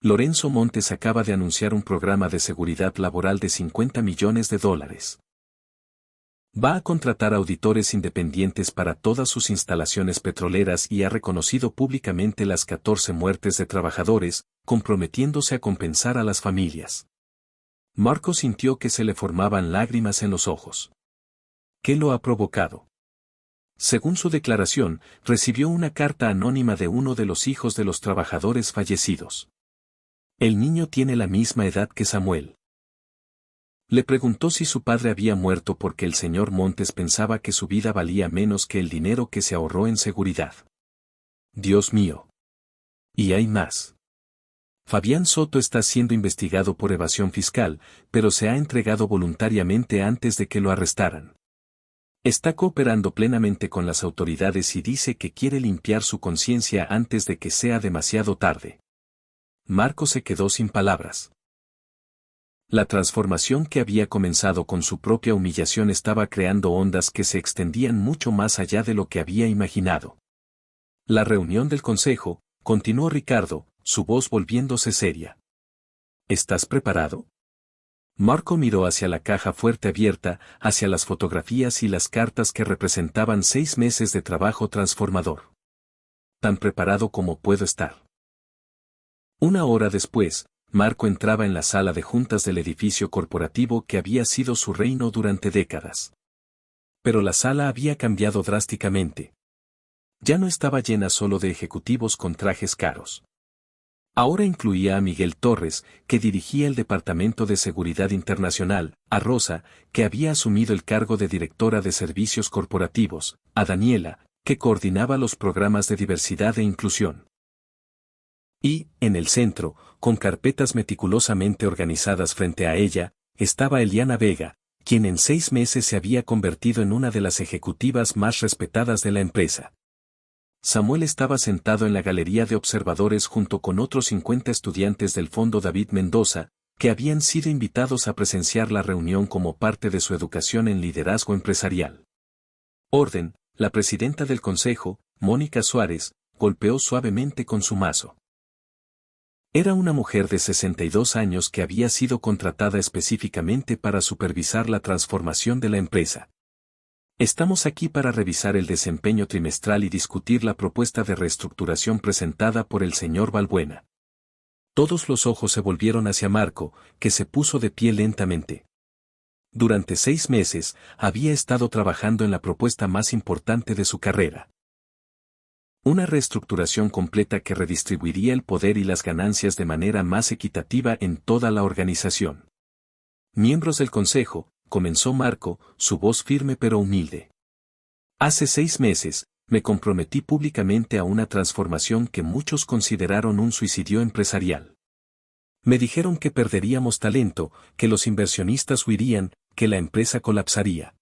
Lorenzo Montes acaba de anunciar un programa de seguridad laboral de $50 millones. Va a contratar auditores independientes para todas sus instalaciones petroleras y ha reconocido públicamente las 14 muertes de trabajadores, comprometiéndose a compensar a las familias. Marco sintió que se le formaban lágrimas en los ojos. ¿Qué lo ha provocado? Según su declaración, recibió una carta anónima de uno de los hijos de los trabajadores fallecidos. El niño tiene la misma edad que Samuel. Le preguntó si su padre había muerto porque el señor Montes pensaba que su vida valía menos que el dinero que se ahorró en seguridad. Dios mío. Y hay más. Fabián Soto está siendo investigado por evasión fiscal, pero se ha entregado voluntariamente antes de que lo arrestaran. Está cooperando plenamente con las autoridades y dice que quiere limpiar su conciencia antes de que sea demasiado tarde. Marco se quedó sin palabras. La transformación que había comenzado con su propia humillación estaba creando ondas que se extendían mucho más allá de lo que había imaginado. La reunión del consejo, continuó Ricardo, su voz volviéndose seria. ¿Estás preparado? Marco miró hacia la caja fuerte abierta, hacia las fotografías y las cartas que representaban 6 meses de trabajo transformador. Tan preparado como puedo estar. Una hora después, Marco entraba en la sala de juntas del edificio corporativo que había sido su reino durante décadas. Pero la sala había cambiado drásticamente. Ya no estaba llena solo de ejecutivos con trajes caros. Ahora incluía a Miguel Torres, que dirigía el Departamento de Seguridad Internacional, a Rosa, que había asumido el cargo de directora de servicios corporativos, a Daniela, que coordinaba los programas de diversidad e inclusión. Y, en el centro, con carpetas meticulosamente organizadas frente a ella, estaba Eliana Vega, quien en 6 meses se había convertido en una de las ejecutivas más respetadas de la empresa. Samuel estaba sentado en la galería de observadores junto con otros 50 estudiantes del Fondo David Mendoza, que habían sido invitados a presenciar la reunión como parte de su educación en liderazgo empresarial. Orden, la presidenta del consejo, Mónica Suárez, golpeó suavemente con su mazo. Era una mujer de 62 años que había sido contratada específicamente para supervisar la transformación de la empresa. Estamos aquí para revisar el desempeño trimestral y discutir la propuesta de reestructuración presentada por el señor Balbuena. Todos los ojos se volvieron hacia Marco, que se puso de pie lentamente. Durante 6 meses, había estado trabajando en la propuesta más importante de su carrera. Una reestructuración completa que redistribuiría el poder y las ganancias de manera más equitativa en toda la organización. Miembros del consejo, comenzó Marco, su voz firme pero humilde. Hace 6 meses, me comprometí públicamente a una transformación que muchos consideraron un suicidio empresarial. Me dijeron que perderíamos talento, que los inversionistas huirían, que la empresa colapsaría.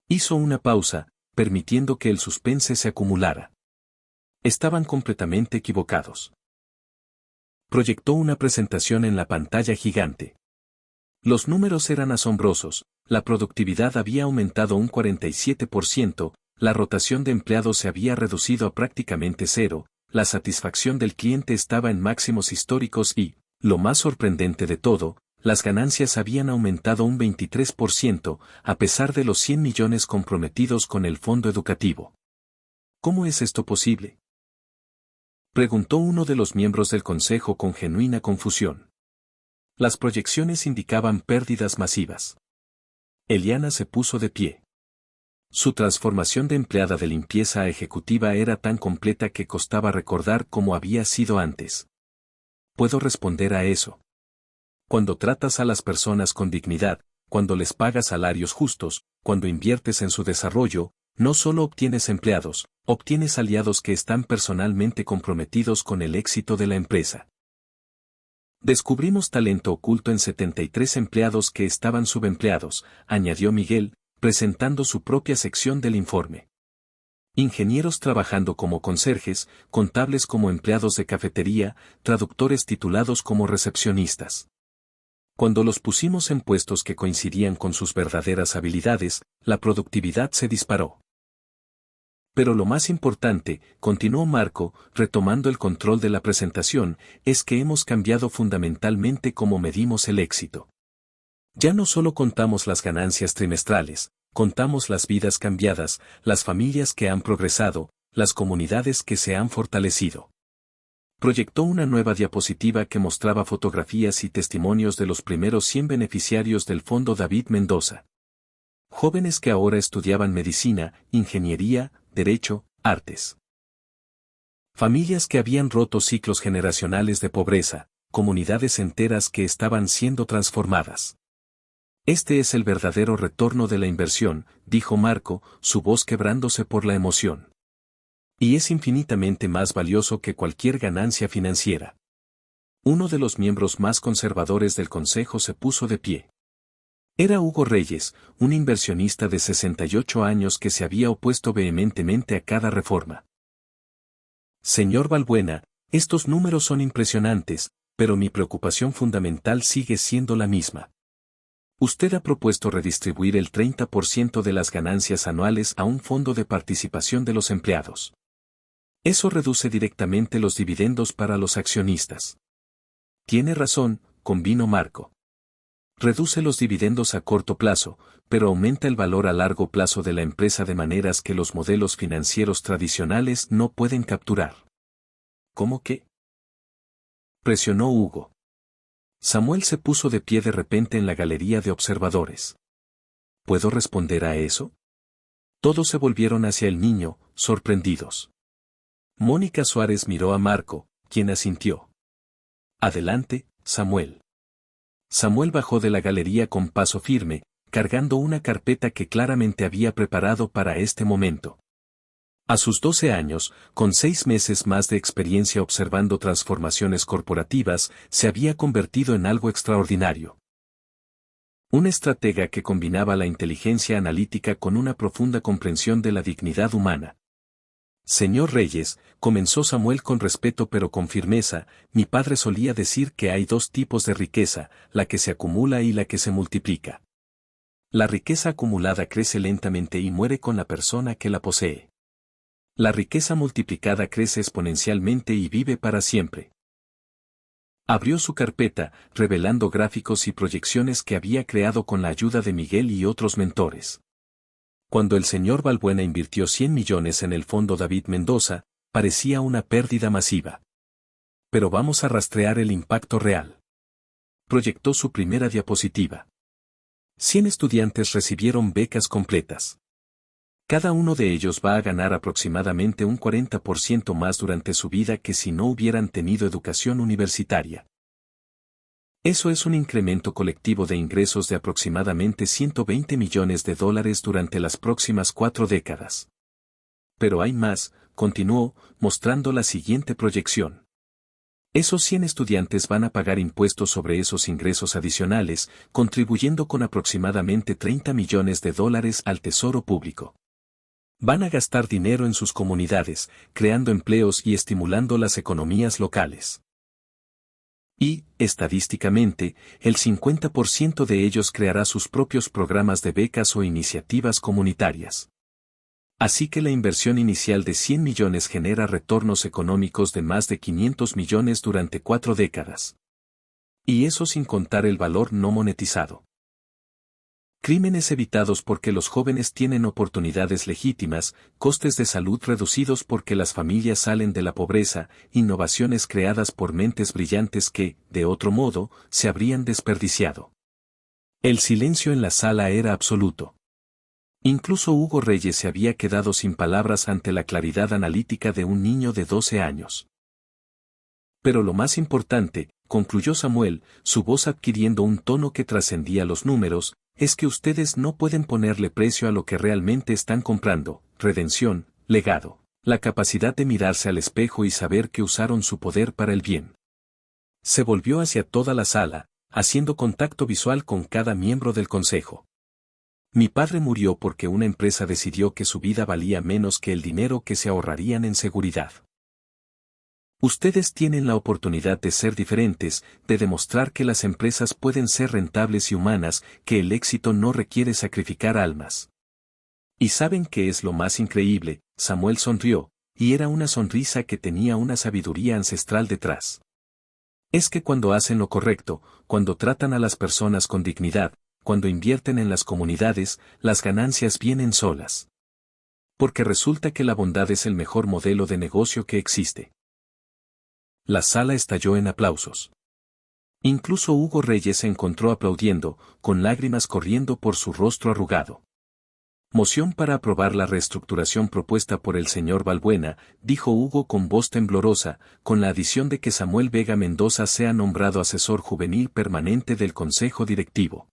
Hizo una pausa, permitiendo que el suspense se acumulara. Estaban completamente equivocados. Proyectó una presentación en la pantalla gigante. Los números eran asombrosos, la productividad había aumentado un 47%, la rotación de empleados se había reducido a prácticamente cero, la satisfacción del cliente estaba en máximos históricos y, lo más sorprendente de todo, las ganancias habían aumentado un 23%, a pesar de los 100 millones comprometidos con el fondo educativo. ¿Cómo es esto posible?, preguntó uno de los miembros del consejo con genuina confusión. Las proyecciones indicaban pérdidas masivas. Eliana se puso de pie. Su transformación de empleada de limpieza a ejecutiva era tan completa que costaba recordar cómo había sido antes. ¿Puedo responder a eso? Cuando tratas a las personas con dignidad, cuando les pagas salarios justos, cuando inviertes en su desarrollo, no solo obtienes empleados, obtienes aliados que están personalmente comprometidos con el éxito de la empresa. Descubrimos talento oculto en 73 empleados que estaban subempleados, añadió Miguel, presentando su propia sección del informe. Ingenieros trabajando como conserjes, contables como empleados de cafetería, traductores titulados como recepcionistas. Cuando los pusimos en puestos que coincidían con sus verdaderas habilidades, la productividad se disparó. Pero lo más importante, continuó Marco, retomando el control de la presentación, es que hemos cambiado fundamentalmente cómo medimos el éxito. Ya no solo contamos las ganancias trimestrales, contamos las vidas cambiadas, las familias que han progresado, las comunidades que se han fortalecido. Proyectó una nueva diapositiva que mostraba fotografías y testimonios de los primeros 100 beneficiarios del Fondo David Mendoza. Jóvenes que ahora estudiaban medicina, ingeniería, derecho, artes. Familias que habían roto ciclos generacionales de pobreza, comunidades enteras que estaban siendo transformadas. Este es el verdadero retorno de la inversión, dijo Marco, su voz quebrándose por la emoción. Y es infinitamente más valioso que cualquier ganancia financiera. Uno de los miembros más conservadores del consejo se puso de pie. Era Hugo Reyes, un inversionista de 68 años que se había opuesto vehementemente a cada reforma. Señor Balbuena, estos números son impresionantes, pero mi preocupación fundamental sigue siendo la misma. Usted ha propuesto redistribuir el 30% de las ganancias anuales a un fondo de participación de los empleados. Eso reduce directamente los dividendos para los accionistas. Tiene razón, convino Marco. Reduce los dividendos a corto plazo, pero aumenta el valor a largo plazo de la empresa de maneras que los modelos financieros tradicionales no pueden capturar. ¿Cómo qué? Presionó Hugo. Samuel se puso de pie de repente en la galería de observadores. ¿Puedo responder a eso? Todos se volvieron hacia el niño, sorprendidos. Mónica Suárez miró a Marco, quien asintió. Adelante, Samuel. Samuel bajó de la galería con paso firme, cargando una carpeta que claramente había preparado para este momento. A sus 12 años, con 6 meses más de experiencia observando transformaciones corporativas, se había convertido en algo extraordinario. Un estratega que combinaba la inteligencia analítica con una profunda comprensión de la dignidad humana. Señor Reyes, comenzó Samuel con respeto pero con firmeza, mi padre solía decir que hay dos tipos de riqueza, la que se acumula y la que se multiplica. La riqueza acumulada crece lentamente y muere con la persona que la posee. La riqueza multiplicada crece exponencialmente y vive para siempre. Abrió su carpeta, revelando gráficos y proyecciones que había creado con la ayuda de Miguel y otros mentores. Cuando el señor Balbuena invirtió 100 millones en el fondo David Mendoza, parecía una pérdida masiva. Pero vamos a rastrear el impacto real. Proyectó su primera diapositiva. 100 estudiantes recibieron becas completas. Cada uno de ellos va a ganar aproximadamente un 40% más durante su vida que si no hubieran tenido educación universitaria. Eso es un incremento colectivo de ingresos de aproximadamente 120 millones de dólares durante las próximas 4 décadas. Pero hay más, continuó, mostrando la siguiente proyección. Esos 100 estudiantes van a pagar impuestos sobre esos ingresos adicionales, contribuyendo con aproximadamente 30 millones de dólares al tesoro público. Van a gastar dinero en sus comunidades, creando empleos y estimulando las economías locales. Y, estadísticamente, el 50% de ellos creará sus propios programas de becas o iniciativas comunitarias. Así que la inversión inicial de 100 millones genera retornos económicos de más de 500 millones durante 4 décadas. Y eso sin contar el valor no monetizado. Crímenes evitados porque los jóvenes tienen oportunidades legítimas, costes de salud reducidos porque las familias salen de la pobreza, innovaciones creadas por mentes brillantes que, de otro modo, se habrían desperdiciado. El silencio en la sala era absoluto. Incluso Hugo Reyes se había quedado sin palabras ante la claridad analítica de un niño de 12 años. Pero lo más importante, concluyó Samuel, su voz adquiriendo un tono que trascendía los números, es que ustedes no pueden ponerle precio a lo que realmente están comprando: redención, legado, la capacidad de mirarse al espejo y saber que usaron su poder para el bien. Se volvió hacia toda la sala, haciendo contacto visual con cada miembro del consejo. Mi padre murió porque una empresa decidió que su vida valía menos que el dinero que se ahorrarían en seguridad. Ustedes tienen la oportunidad de ser diferentes, de demostrar que las empresas pueden ser rentables y humanas, que el éxito no requiere sacrificar almas. ¿Y saben qué es lo más increíble? Samuel sonrió, y era una sonrisa que tenía una sabiduría ancestral detrás. Es que cuando hacen lo correcto, cuando tratan a las personas con dignidad, cuando invierten en las comunidades, las ganancias vienen solas. Porque resulta que la bondad es el mejor modelo de negocio que existe. La sala estalló en aplausos. Incluso Hugo Reyes se encontró aplaudiendo, con lágrimas corriendo por su rostro arrugado. Moción para aprobar la reestructuración propuesta por el señor Balbuena, dijo Hugo con voz temblorosa, con la adición de que Samuel Vega Mendoza sea nombrado asesor juvenil permanente del Consejo Directivo.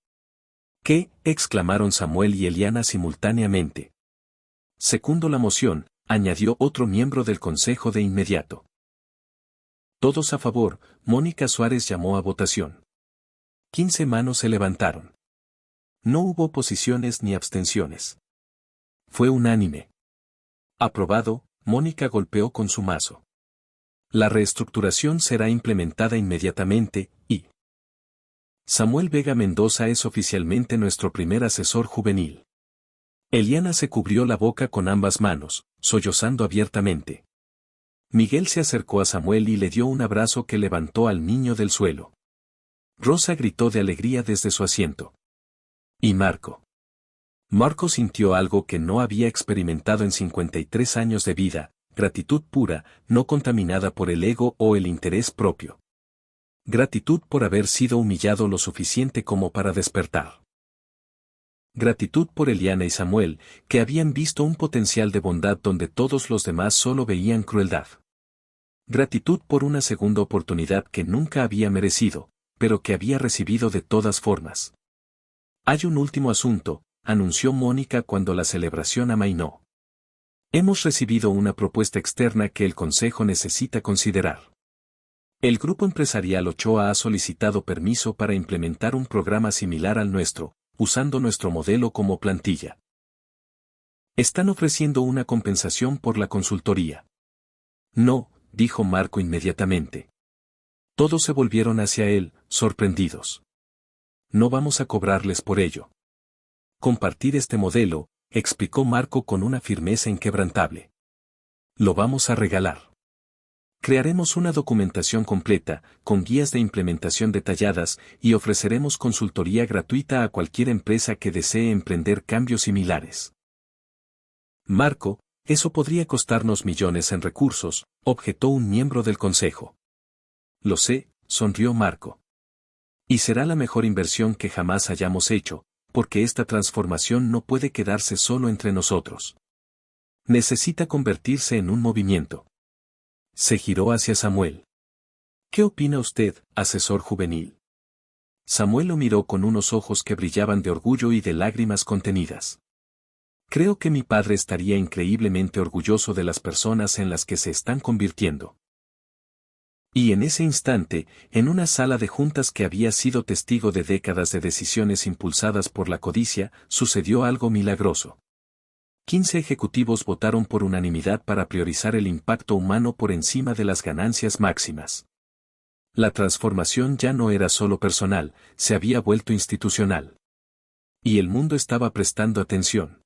¿Qué?, exclamaron Samuel y Eliana simultáneamente. Secundo la moción, añadió otro miembro del Consejo de inmediato. Todos a favor, Mónica Suárez llamó a votación. 15 manos se levantaron. No hubo oposiciones ni abstenciones. Fue unánime. Aprobado, Mónica golpeó con su mazo. La reestructuración será implementada inmediatamente, y Samuel Vega Mendoza es oficialmente nuestro primer asesor juvenil. Eliana se cubrió la boca con ambas manos, sollozando abiertamente. Miguel se acercó a Samuel y le dio un abrazo que levantó al niño del suelo. Rosa gritó de alegría desde su asiento. ¿Y Marco? Marco sintió algo que no había experimentado en 53 años de vida: gratitud pura, no contaminada por el ego o el interés propio. Gratitud por haber sido humillado lo suficiente como para despertar. Gratitud por Eliana y Samuel, que habían visto un potencial de bondad donde todos los demás solo veían crueldad. Gratitud por una segunda oportunidad que nunca había merecido, pero que había recibido de todas formas. Hay un último asunto, anunció Mónica cuando la celebración amainó. Hemos recibido una propuesta externa que el Consejo necesita considerar. El Grupo Empresarial Ochoa ha solicitado permiso para implementar un programa similar al nuestro, usando nuestro modelo como plantilla. Están ofreciendo una compensación por la consultoría. No, dijo Marco inmediatamente. Todos se volvieron hacia él, sorprendidos. No vamos a cobrarles por ello. Compartir este modelo, explicó Marco con una firmeza inquebrantable. Lo vamos a regalar. Crearemos una documentación completa, con guías de implementación detalladas, y ofreceremos consultoría gratuita a cualquier empresa que desee emprender cambios similares. Marco, eso podría costarnos millones en recursos, objetó un miembro del consejo. Lo sé, sonrió Marco. Y será la mejor inversión que jamás hayamos hecho, porque esta transformación no puede quedarse solo entre nosotros. Necesita convertirse en un movimiento. Se giró hacia Samuel. ¿Qué opina usted, asesor juvenil? Samuel lo miró con unos ojos que brillaban de orgullo y de lágrimas contenidas. Creo que mi padre estaría increíblemente orgulloso de las personas en las que se están convirtiendo. Y en ese instante, en una sala de juntas que había sido testigo de décadas de decisiones impulsadas por la codicia, sucedió algo milagroso. 15 ejecutivos votaron por unanimidad para priorizar el impacto humano por encima de las ganancias máximas. La transformación ya no era solo personal, se había vuelto institucional. Y el mundo estaba prestando atención.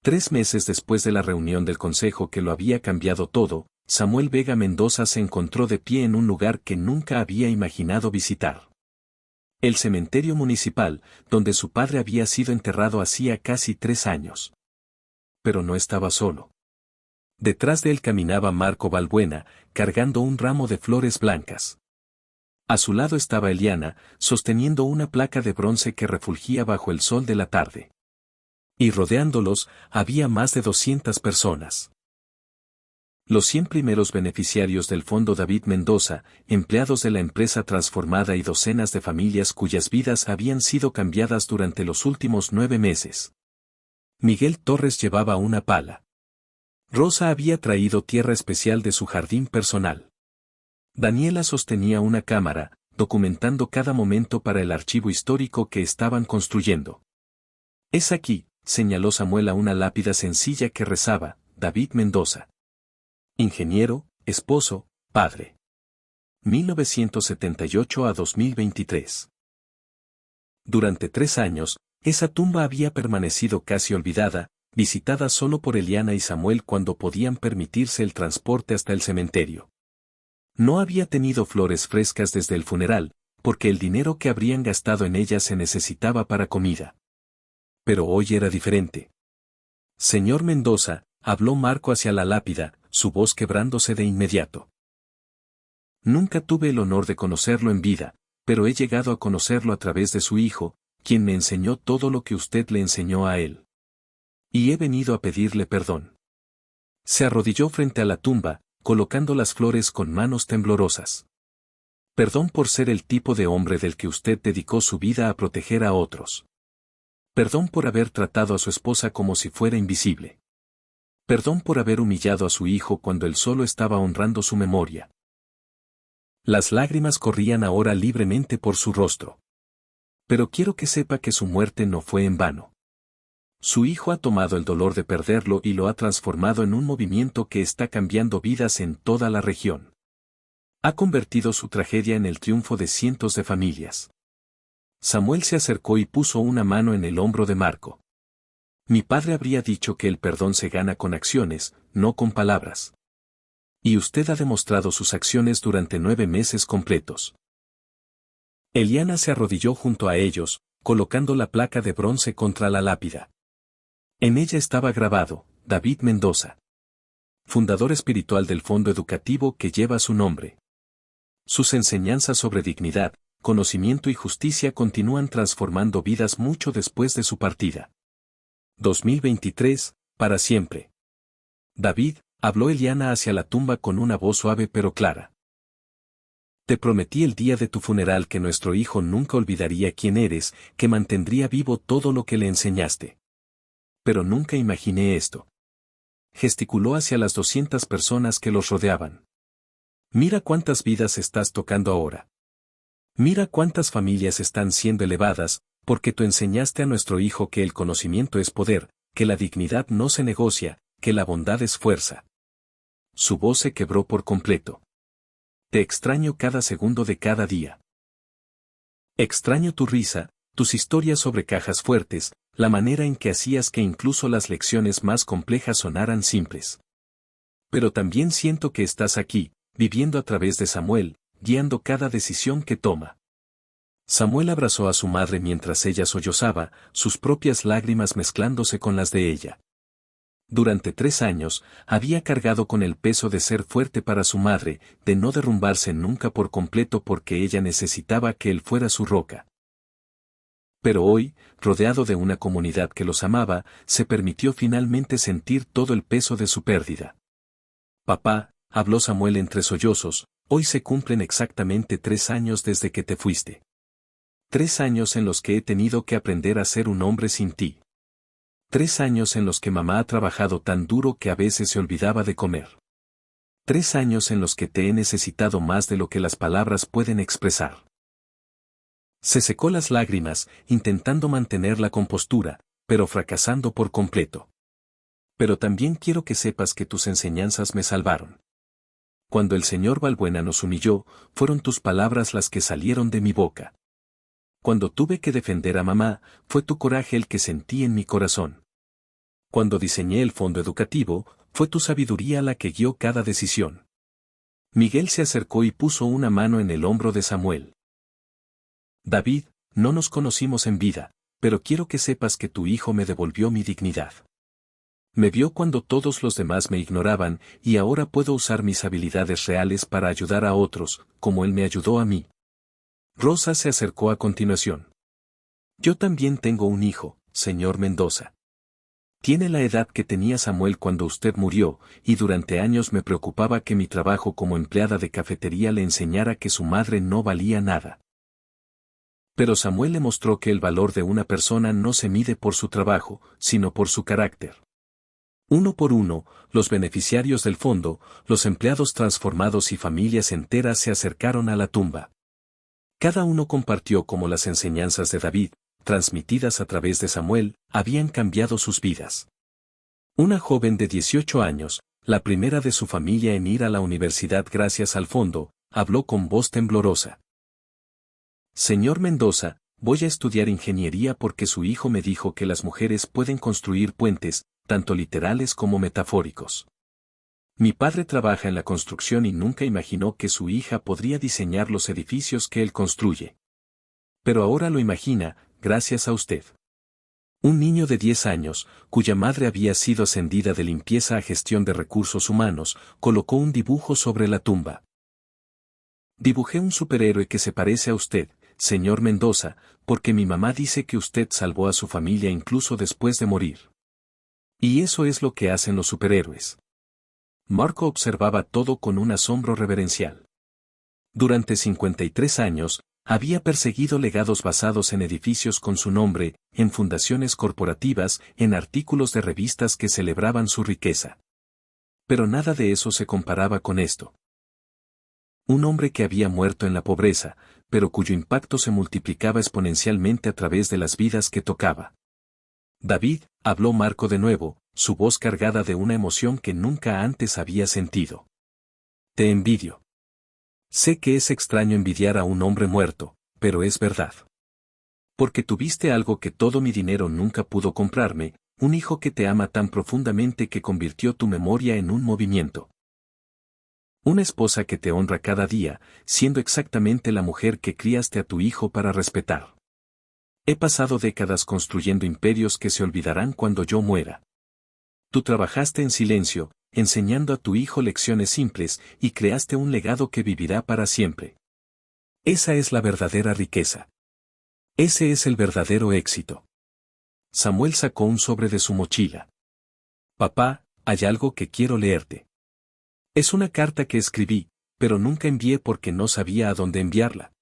3 meses después de la reunión del consejo que lo había cambiado todo, Samuel Vega Mendoza se encontró de pie en un lugar que nunca había imaginado visitar. El cementerio municipal, donde su padre había sido enterrado hacía casi 3 años. Pero no estaba solo. Detrás de él caminaba Marco Balbuena, cargando un ramo de flores blancas. A su lado estaba Eliana, sosteniendo una placa de bronce que refulgía bajo el sol de la tarde. Y rodeándolos, había más de 200 personas. Los 100 primeros beneficiarios del Fondo David Mendoza, empleados de la empresa transformada y docenas de familias cuyas vidas habían sido cambiadas durante los últimos 9 meses. Miguel Torres llevaba una pala. Rosa había traído tierra especial de su jardín personal. Daniela sostenía una cámara, documentando cada momento para el archivo histórico que estaban construyendo. Es aquí, señaló Samuel a una lápida sencilla que rezaba, David Mendoza. Ingeniero, esposo, padre. 1978 a 2023. Durante 3 años, esa tumba había permanecido casi olvidada, visitada solo por Eliana y Samuel cuando podían permitirse el transporte hasta el cementerio. No había tenido flores frescas desde el funeral, porque el dinero que habrían gastado en ella se necesitaba para comida. Pero hoy era diferente. Señor Mendoza, habló Marco hacia la lápida, su voz quebrándose de inmediato. Nunca tuve el honor de conocerlo en vida, pero he llegado a conocerlo a través de su hijo, quien me enseñó todo lo que usted le enseñó a él. Y he venido a pedirle perdón. Se arrodilló frente a la tumba, colocando las flores con manos temblorosas. Perdón por ser el tipo de hombre del que usted dedicó su vida a proteger a otros. Perdón por haber tratado a su esposa como si fuera invisible. Perdón por haber humillado a su hijo cuando él solo estaba honrando su memoria. Las lágrimas corrían ahora libremente por su rostro. Pero quiero que sepa que su muerte no fue en vano. Su hijo ha tomado el dolor de perderlo y lo ha transformado en un movimiento que está cambiando vidas en toda la región. Ha convertido su tragedia en el triunfo de cientos de familias. Samuel se acercó y puso una mano en el hombro de Marco. Mi padre habría dicho que el perdón se gana con acciones, no con palabras. Y usted ha demostrado sus acciones durante 9 meses completos. Eliana se arrodilló junto a ellos, colocando la placa de bronce contra la lápida. En ella estaba grabado, David Mendoza, fundador espiritual del fondo educativo que lleva su nombre. Sus enseñanzas sobre dignidad, conocimiento y justicia continúan transformando vidas mucho después de su partida. 2023, para siempre. David, habló Eliana hacia la tumba con una voz suave pero clara. Te prometí el día de tu funeral que nuestro hijo nunca olvidaría quién eres, que mantendría vivo todo lo que le enseñaste. Pero nunca imaginé esto. Gesticuló hacia las 200 personas que los rodeaban. Mira cuántas vidas estás tocando ahora. Mira cuántas familias están siendo elevadas, porque tú enseñaste a nuestro hijo que el conocimiento es poder, que la dignidad no se negocia, que la bondad es fuerza. Su voz se quebró por completo. Te extraño cada segundo de cada día. Extraño tu risa, tus historias sobre cajas fuertes, la manera en que hacías que incluso las lecciones más complejas sonaran simples. Pero también siento que estás aquí, viviendo a través de Samuel, guiando cada decisión que toma. Samuel abrazó a su madre mientras ella sollozaba, sus propias lágrimas mezclándose con las de ella. Durante 3 años, había cargado con el peso de ser fuerte para su madre, de no derrumbarse nunca por completo porque ella necesitaba que él fuera su roca. Pero hoy, rodeado de una comunidad que los amaba, se permitió finalmente sentir todo el peso de su pérdida. Papá, habló Samuel entre sollozos, hoy se cumplen exactamente 3 años desde que te fuiste. 3 años en los que he tenido que aprender a ser un hombre sin ti. 3 años en los que mamá ha trabajado tan duro que a veces se olvidaba de comer. 3 años en los que te he necesitado más de lo que las palabras pueden expresar. Se secó las lágrimas, intentando mantener la compostura, pero fracasando por completo. Pero también quiero que sepas que tus enseñanzas me salvaron. Cuando el señor Balbuena nos humilló, fueron tus palabras las que salieron de mi boca. Cuando tuve que defender a mamá, fue tu coraje el que sentí en mi corazón. Cuando diseñé el fondo educativo, fue tu sabiduría la que guió cada decisión. Miguel se acercó y puso una mano en el hombro de Samuel. David, no nos conocimos en vida, pero quiero que sepas que tu hijo me devolvió mi dignidad. Me vio cuando todos los demás me ignoraban, y ahora puedo usar mis habilidades reales para ayudar a otros, como él me ayudó a mí. Rosa se acercó a continuación. Yo también tengo un hijo, señor Mendoza. Tiene la edad que tenía Samuel cuando usted murió, y durante años me preocupaba que mi trabajo como empleada de cafetería le enseñara que su madre no valía nada. Pero Samuel le mostró que el valor de una persona no se mide por su trabajo, sino por su carácter. Uno por uno, los beneficiarios del fondo, los empleados transformados y familias enteras se acercaron a la tumba. Cada uno compartió cómo las enseñanzas de David, transmitidas a través de Samuel, habían cambiado sus vidas. Una joven de 18 años, la primera de su familia en ir a la universidad gracias al fondo, habló con voz temblorosa. Señor Mendoza, voy a estudiar ingeniería porque su hijo me dijo que las mujeres pueden construir puentes, tanto literales como metafóricos. Mi padre trabaja en la construcción y nunca imaginó que su hija podría diseñar los edificios que él construye. Pero ahora lo imagina, gracias a usted. Un niño de 10 años, cuya madre había sido ascendida de limpieza a gestión de recursos humanos, colocó un dibujo sobre la tumba. Dibujé un superhéroe que se parece a usted, señor Mendoza, porque mi mamá dice que usted salvó a su familia incluso después de morir. Y eso es lo que hacen los superhéroes. Marco observaba todo con un asombro reverencial. Durante 53 años, había perseguido legados basados en edificios con su nombre, en fundaciones corporativas, en artículos de revistas que celebraban su riqueza. Pero nada de eso se comparaba con esto. Un hombre que había muerto en la pobreza, pero cuyo impacto se multiplicaba exponencialmente a través de las vidas que tocaba. David, habló Marco de nuevo, su voz cargada de una emoción que nunca antes había sentido. Te envidio. Sé que es extraño envidiar a un hombre muerto, pero es verdad. Porque tuviste algo que todo mi dinero nunca pudo comprarme, un hijo que te ama tan profundamente que convirtió tu memoria en un movimiento. Una esposa que te honra cada día, siendo exactamente la mujer que criaste a tu hijo para respetar. He pasado décadas construyendo imperios que se olvidarán cuando yo muera. Tú trabajaste en silencio, enseñando a tu hijo lecciones simples, y creaste un legado que vivirá para siempre. Esa es la verdadera riqueza. Ese es el verdadero éxito. Samuel sacó un sobre de su mochila. Papá, hay algo que quiero leerte. Es una carta que escribí, pero nunca envié porque no sabía a dónde enviarla.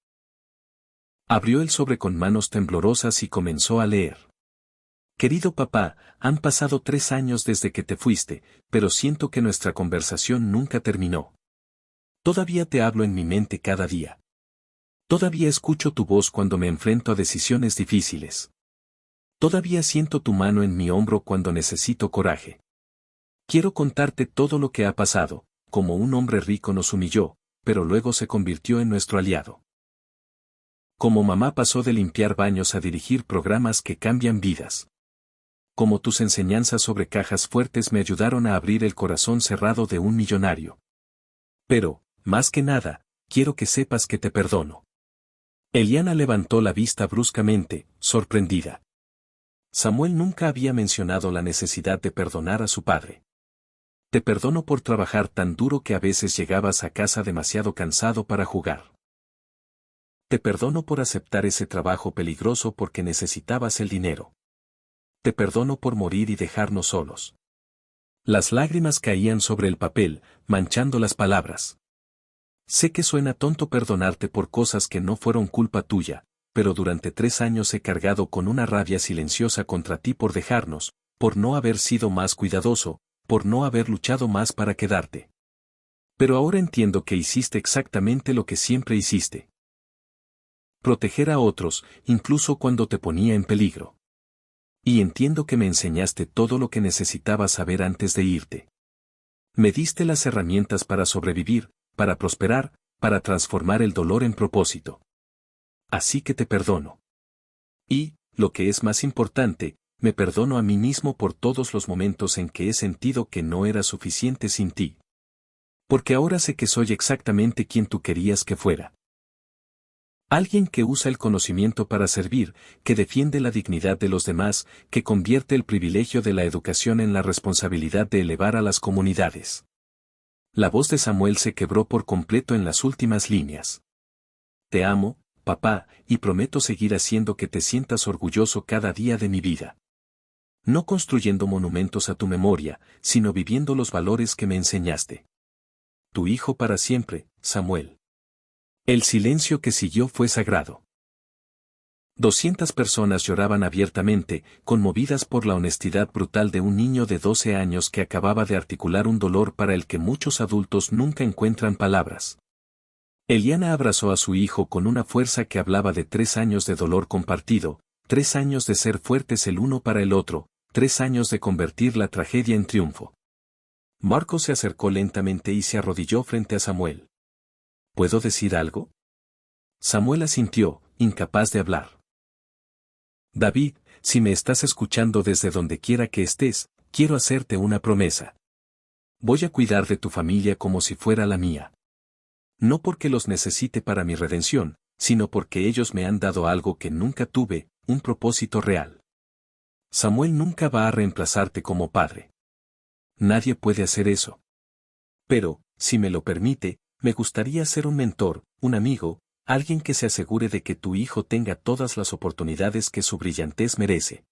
Abrió el sobre con manos temblorosas y comenzó a leer. Querido papá, han pasado 3 años desde que te fuiste, pero siento que nuestra conversación nunca terminó. Todavía te hablo en mi mente cada día. Todavía escucho tu voz cuando me enfrento a decisiones difíciles. Todavía siento tu mano en mi hombro cuando necesito coraje. Quiero contarte todo lo que ha pasado, como un hombre rico nos humilló, pero luego se convirtió en nuestro aliado. Como mamá pasó de limpiar baños a dirigir programas que cambian vidas. Como tus enseñanzas sobre cajas fuertes me ayudaron a abrir el corazón cerrado de un millonario. Pero, más que nada, quiero que sepas que te perdono. Eliana levantó la vista bruscamente, sorprendida. Samuel nunca había mencionado la necesidad de perdonar a su padre. Te perdono por trabajar tan duro que a veces llegabas a casa demasiado cansado para jugar. Te perdono por aceptar ese trabajo peligroso porque necesitabas el dinero. Te perdono por morir y dejarnos solos. Las lágrimas caían sobre el papel, manchando las palabras. Sé que suena tonto perdonarte por cosas que no fueron culpa tuya, pero durante 3 años he cargado con una rabia silenciosa contra ti por dejarnos, por no haber sido más cuidadoso, por no haber luchado más para quedarte. Pero ahora entiendo que hiciste exactamente lo que siempre hiciste. Proteger a otros, incluso cuando te ponía en peligro. Y entiendo que me enseñaste todo lo que necesitaba saber antes de irte. Me diste las herramientas para sobrevivir, para prosperar, para transformar el dolor en propósito. Así que te perdono. Y, lo que es más importante, me perdono a mí mismo por todos los momentos en que he sentido que no era suficiente sin ti. Porque ahora sé que soy exactamente quien tú querías que fuera. Alguien que usa el conocimiento para servir, que defiende la dignidad de los demás, que convierte el privilegio de la educación en la responsabilidad de elevar a las comunidades. La voz de Samuel se quebró por completo en las últimas líneas. Te amo, papá, y prometo seguir haciendo que te sientas orgulloso cada día de mi vida. No construyendo monumentos a tu memoria, sino viviendo los valores que me enseñaste. Tu hijo para siempre, Samuel. El silencio que siguió fue sagrado. 200 personas lloraban abiertamente, conmovidas por la honestidad brutal de un niño de 12 años que acababa de articular un dolor para el que muchos adultos nunca encuentran palabras. Eliana abrazó a su hijo con una fuerza que hablaba de 3 años de dolor compartido, 3 años de ser fuertes el uno para el otro, 3 años de convertir la tragedia en triunfo. Marco se acercó lentamente y se arrodilló frente a Samuel. ¿Puedo decir algo? Samuel asintió, incapaz de hablar. David, si me estás escuchando desde donde quiera que estés, quiero hacerte una promesa. Voy a cuidar de tu familia como si fuera la mía. No porque los necesite para mi redención, sino porque ellos me han dado algo que nunca tuve, un propósito real. Samuel nunca va a reemplazarte como padre. Nadie puede hacer eso. Pero, si me lo permite, me gustaría ser un mentor, un amigo, alguien que se asegure de que tu hijo tenga todas las oportunidades que su brillantez merece.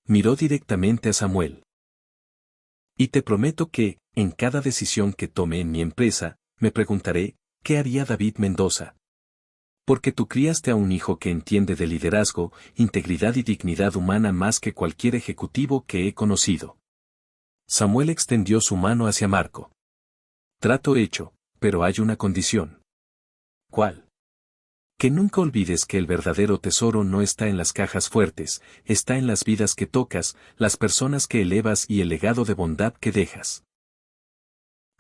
Miró directamente a Samuel. Y te prometo que, en cada decisión que tome en mi empresa, me preguntaré, ¿qué haría David Mendoza? Porque tú criaste a un hijo que entiende de liderazgo, integridad y dignidad humana más que cualquier ejecutivo que he conocido. Samuel extendió su mano hacia Marco. Trato hecho, pero hay una condición. ¿Cuál? Que nunca olvides que el verdadero tesoro no está en las cajas fuertes, está en las vidas que tocas, las personas que elevas y el legado de bondad que dejas.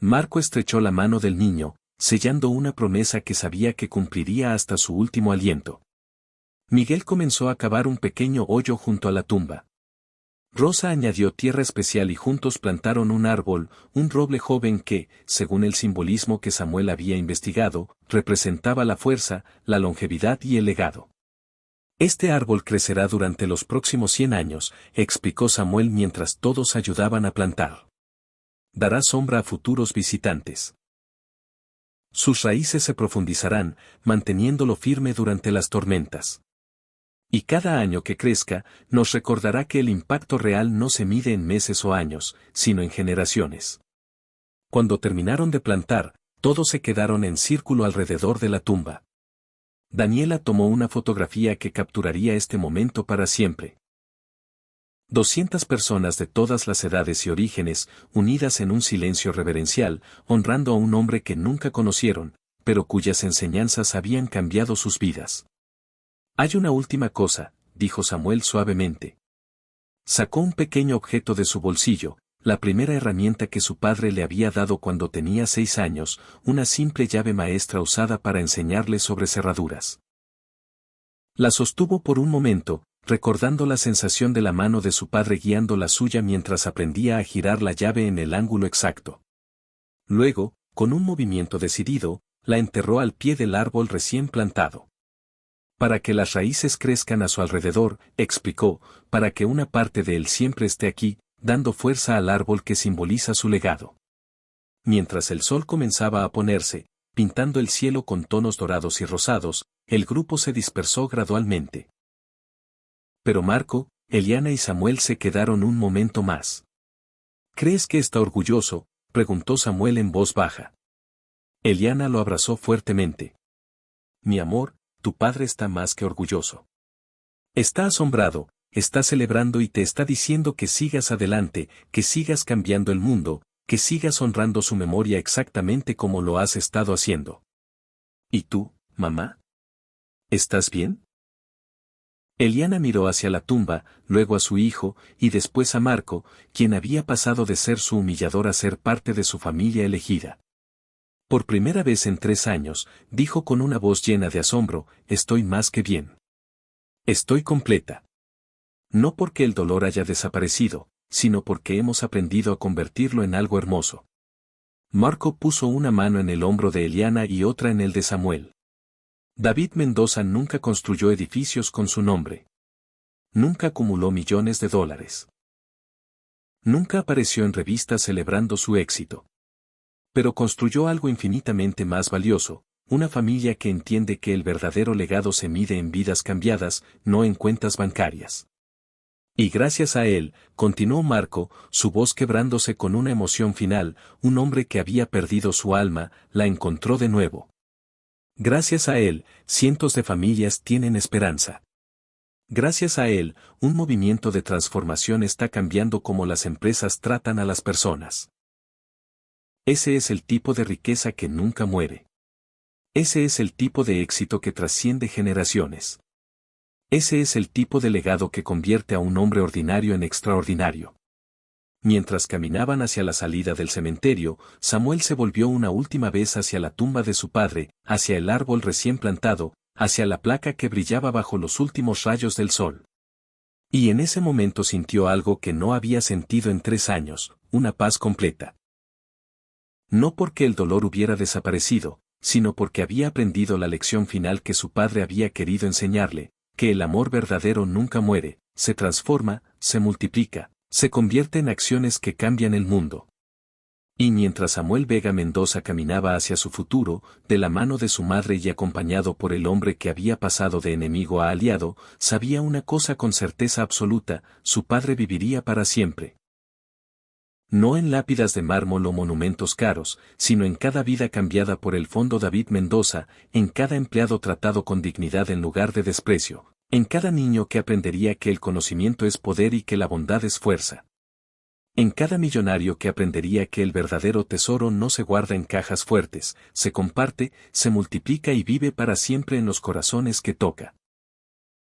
Marco estrechó la mano del niño, sellando una promesa que sabía que cumpliría hasta su último aliento. Miguel comenzó a cavar un pequeño hoyo junto a la tumba. Rosa añadió tierra especial y juntos plantaron un árbol, un roble joven que, según el simbolismo que Samuel había investigado, representaba la fuerza, la longevidad y el legado. Este árbol crecerá durante los próximos 100 años, explicó Samuel mientras todos ayudaban a plantar. Dará sombra a futuros visitantes. Sus raíces se profundizarán, manteniéndolo firme durante las tormentas. Y cada año que crezca, nos recordará que el impacto real no se mide en meses o años, sino en generaciones. Cuando terminaron de plantar, todos se quedaron en círculo alrededor de la tumba. Daniela tomó una fotografía que capturaría este momento para siempre. 200 personas de todas las edades y orígenes, unidas en un silencio reverencial, honrando a un hombre que nunca conocieron, pero cuyas enseñanzas habían cambiado sus vidas. Hay una última cosa, dijo Samuel suavemente. Sacó un pequeño objeto de su bolsillo, la primera herramienta que su padre le había dado cuando tenía 6 años, una simple llave maestra usada para enseñarle sobre cerraduras. La sostuvo por un momento, recordando la sensación de la mano de su padre guiando la suya mientras aprendía a girar la llave en el ángulo exacto. Luego, con un movimiento decidido, la enterró al pie del árbol recién plantado. Para que las raíces crezcan a su alrededor, explicó, para que una parte de él siempre esté aquí, dando fuerza al árbol que simboliza su legado. Mientras el sol comenzaba a ponerse, pintando el cielo con tonos dorados y rosados, el grupo se dispersó gradualmente. Pero Marco, Eliana y Samuel se quedaron un momento más. ¿Crees que está orgulloso?, preguntó Samuel en voz baja. Eliana lo abrazó fuertemente. Mi amor, tu padre está más que orgulloso. Está asombrado, está celebrando y te está diciendo que sigas adelante, que sigas cambiando el mundo, que sigas honrando su memoria exactamente como lo has estado haciendo. ¿Y tú, mamá? ¿Estás bien? Eliana miró hacia la tumba, luego a su hijo, y después a Marco, quien había pasado de ser su humillador a ser parte de su familia elegida. Por primera vez en 3 años, dijo con una voz llena de asombro, estoy más que bien. Estoy completa. No porque el dolor haya desaparecido, sino porque hemos aprendido a convertirlo en algo hermoso. Marco puso una mano en el hombro de Eliana y otra en el de Samuel. David Mendoza nunca construyó edificios con su nombre. Nunca acumuló millones de dólares. Nunca apareció en revistas celebrando su éxito. Pero construyó algo infinitamente más valioso, una familia que entiende que el verdadero legado se mide en vidas cambiadas, no en cuentas bancarias. Y gracias a él, continuó Marco, su voz quebrándose con una emoción final, un hombre que había perdido su alma, la encontró de nuevo. Gracias a él, cientos de familias tienen esperanza. Gracias a él, un movimiento de transformación está cambiando cómo las empresas tratan a las personas. Ese es el tipo de riqueza que nunca muere. Ese es el tipo de éxito que trasciende generaciones. Ese es el tipo de legado que convierte a un hombre ordinario en extraordinario. Mientras caminaban hacia la salida del cementerio, Samuel se volvió una última vez hacia la tumba de su padre, hacia el árbol recién plantado, hacia la placa que brillaba bajo los últimos rayos del sol. Y en ese momento sintió algo que no había sentido en 3 años, una paz completa. No porque el dolor hubiera desaparecido, sino porque había aprendido la lección final que su padre había querido enseñarle, que el amor verdadero nunca muere, se transforma, se multiplica, se convierte en acciones que cambian el mundo. Y mientras Samuel Vega Mendoza caminaba hacia su futuro, de la mano de su madre y acompañado por el hombre que había pasado de enemigo a aliado, sabía una cosa con certeza absoluta, su padre viviría para siempre. No en lápidas de mármol o monumentos caros, sino en cada vida cambiada por el Fondo David Mendoza, en cada empleado tratado con dignidad en lugar de desprecio, en cada niño que aprendería que el conocimiento es poder y que la bondad es fuerza. En cada millonario que aprendería que el verdadero tesoro no se guarda en cajas fuertes, se comparte, se multiplica y vive para siempre en los corazones que toca.